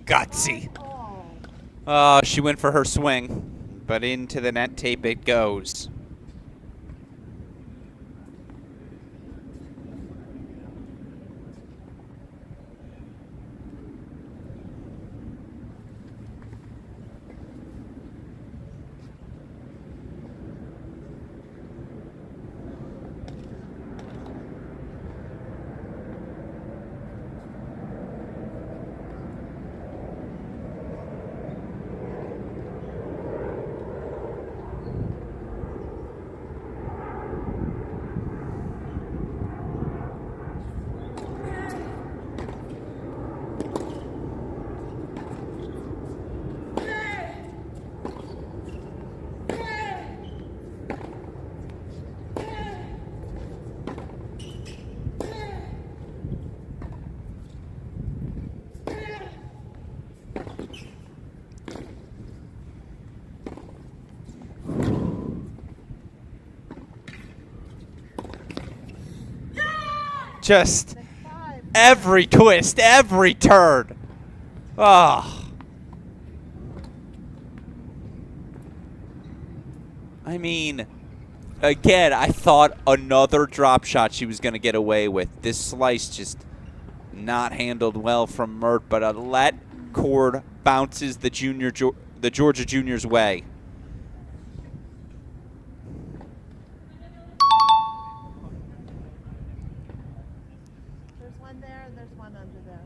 Gutsy. Oh, she went for her swing, but into the net tape it goes. Just every twist, every turn. Oh. I mean, again, I thought another drop shot she was going to get away with. This slice just not handled well from Mert, but a let cord bounces the Georgia junior's way. There's one there and there's one under there.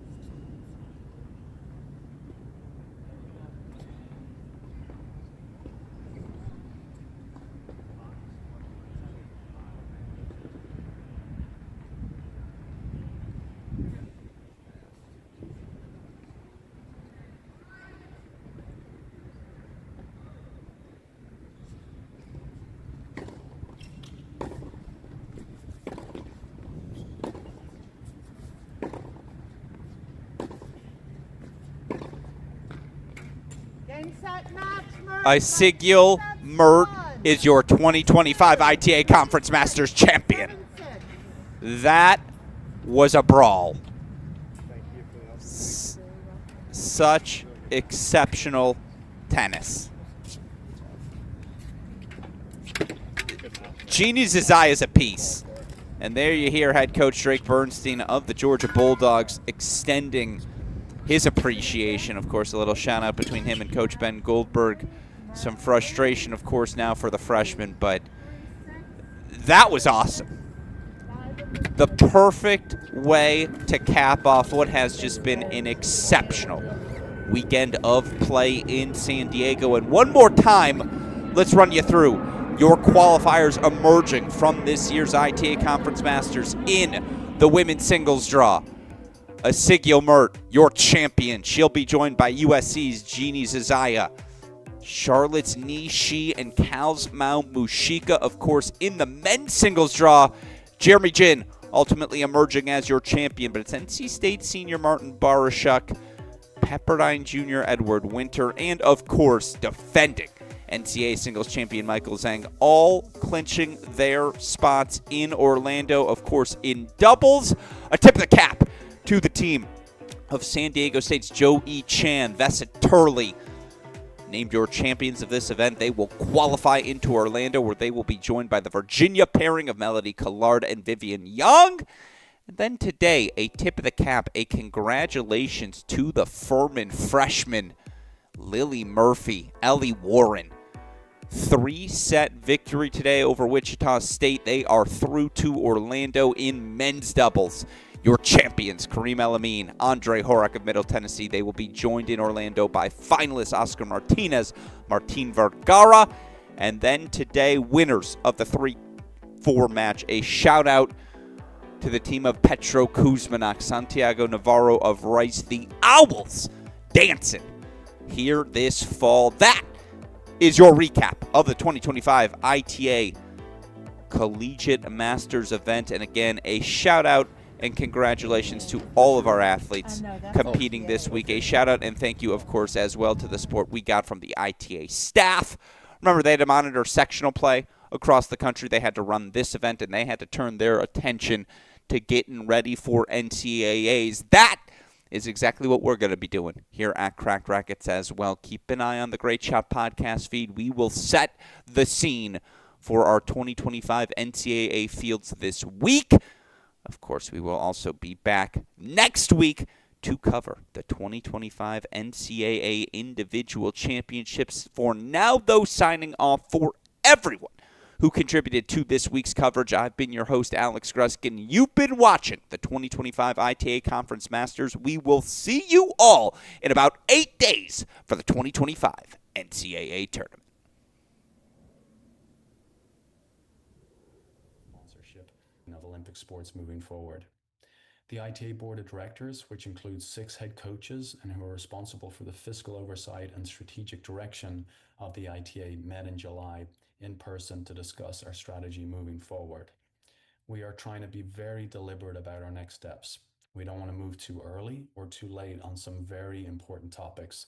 Game, set, match, Mert. Isigil Mert is your 2025 ITA Conference Masters champion. That was a brawl. Such exceptional tennis. Jeannie Zazai is a piece. And there you hear head coach Drake Bernstein of the Georgia Bulldogs extending his appreciation. Of course, a little shout out between him and Coach Ben Goldberg. Some frustration, of course, now for the freshman, but that was awesome. The perfect way to cap off what has just been an exceptional weekend of play in San Diego. And one more time, let's run you through your qualifiers emerging from this year's ITA Conference Masters in the women's singles draw. Isigil Mert, your champion. She'll be joined by USC's Jeannie Zazaya, Charlotte's Nishi, and Cal's Mount Mushika. Of course, in the men's singles draw, Jeremy Jin ultimately emerging as your champion, but it's NC State senior Martin Barashuk, Pepperdine junior Edward Winter, and of course, defending NCAA Singles champion Michael Zhang, all clinching their spots in Orlando. Of course, in doubles, a tip of the cap to the team of San Diego State's Joe E. Chan, Vesa Turley, named your champions of this event. They will qualify into Orlando, where they will be joined by the Virginia pairing of Melody Collard and Vivian Young. And then today, a tip of the cap, a congratulations to the Furman freshman, Lily Murphy, Ellie Warren. 3-set victory today over Wichita State. They are through to Orlando in men's doubles. Your champions, Kareem El-Amin, Andre Horak of Middle Tennessee. They will be joined in Orlando by finalists Oscar Martinez, Martin Vergara. And then today, winners of the 3-4 match. A shout out to the team of Petro Kuzmanak, Santiago Navarro of Rice. The Owls dancing here this fall. That is your recap of the 2025 ITA Collegiate Masters event. And again, a shout out and congratulations to all of our athletes competing this week. A shout out and thank you, of course, as well to the support we got from the ITA staff. Remember, they had to monitor sectional play across the country. They had to run this event, and they had to turn their attention to getting ready for NCAAs. That is exactly what we're going to be doing here at Cracked Racquets as well. Keep an eye on the Great Shot podcast feed. We will set the scene for our 2025 NCAA fields this week. Of course, we will also be back next week to cover the 2025 NCAA Individual Championships. For now, though, signing off for everyone who contributed to this week's coverage. I've been your host, Alex Gruskin. You've been watching the 2025 ITA Conference Masters. We will see you all in about 8 days for the 2025 NCAA Tournament. Sponsorship of Olympic sports moving forward. The ITA Board of Directors, which includes 6 head coaches and who are responsible for the fiscal oversight and strategic direction of the ITA, met in July in person to discuss our strategy moving forward. We are trying to be very deliberate about our next steps. We don't want to move too early or too late on some very important topics.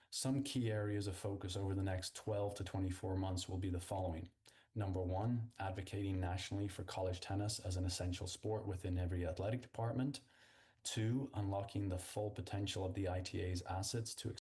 Some key areas of focus over the next 12 to 24 months will be the following. Number one, advocating nationally for college tennis as an essential sport within every athletic department. 2, unlocking the full potential of the ITA's assets to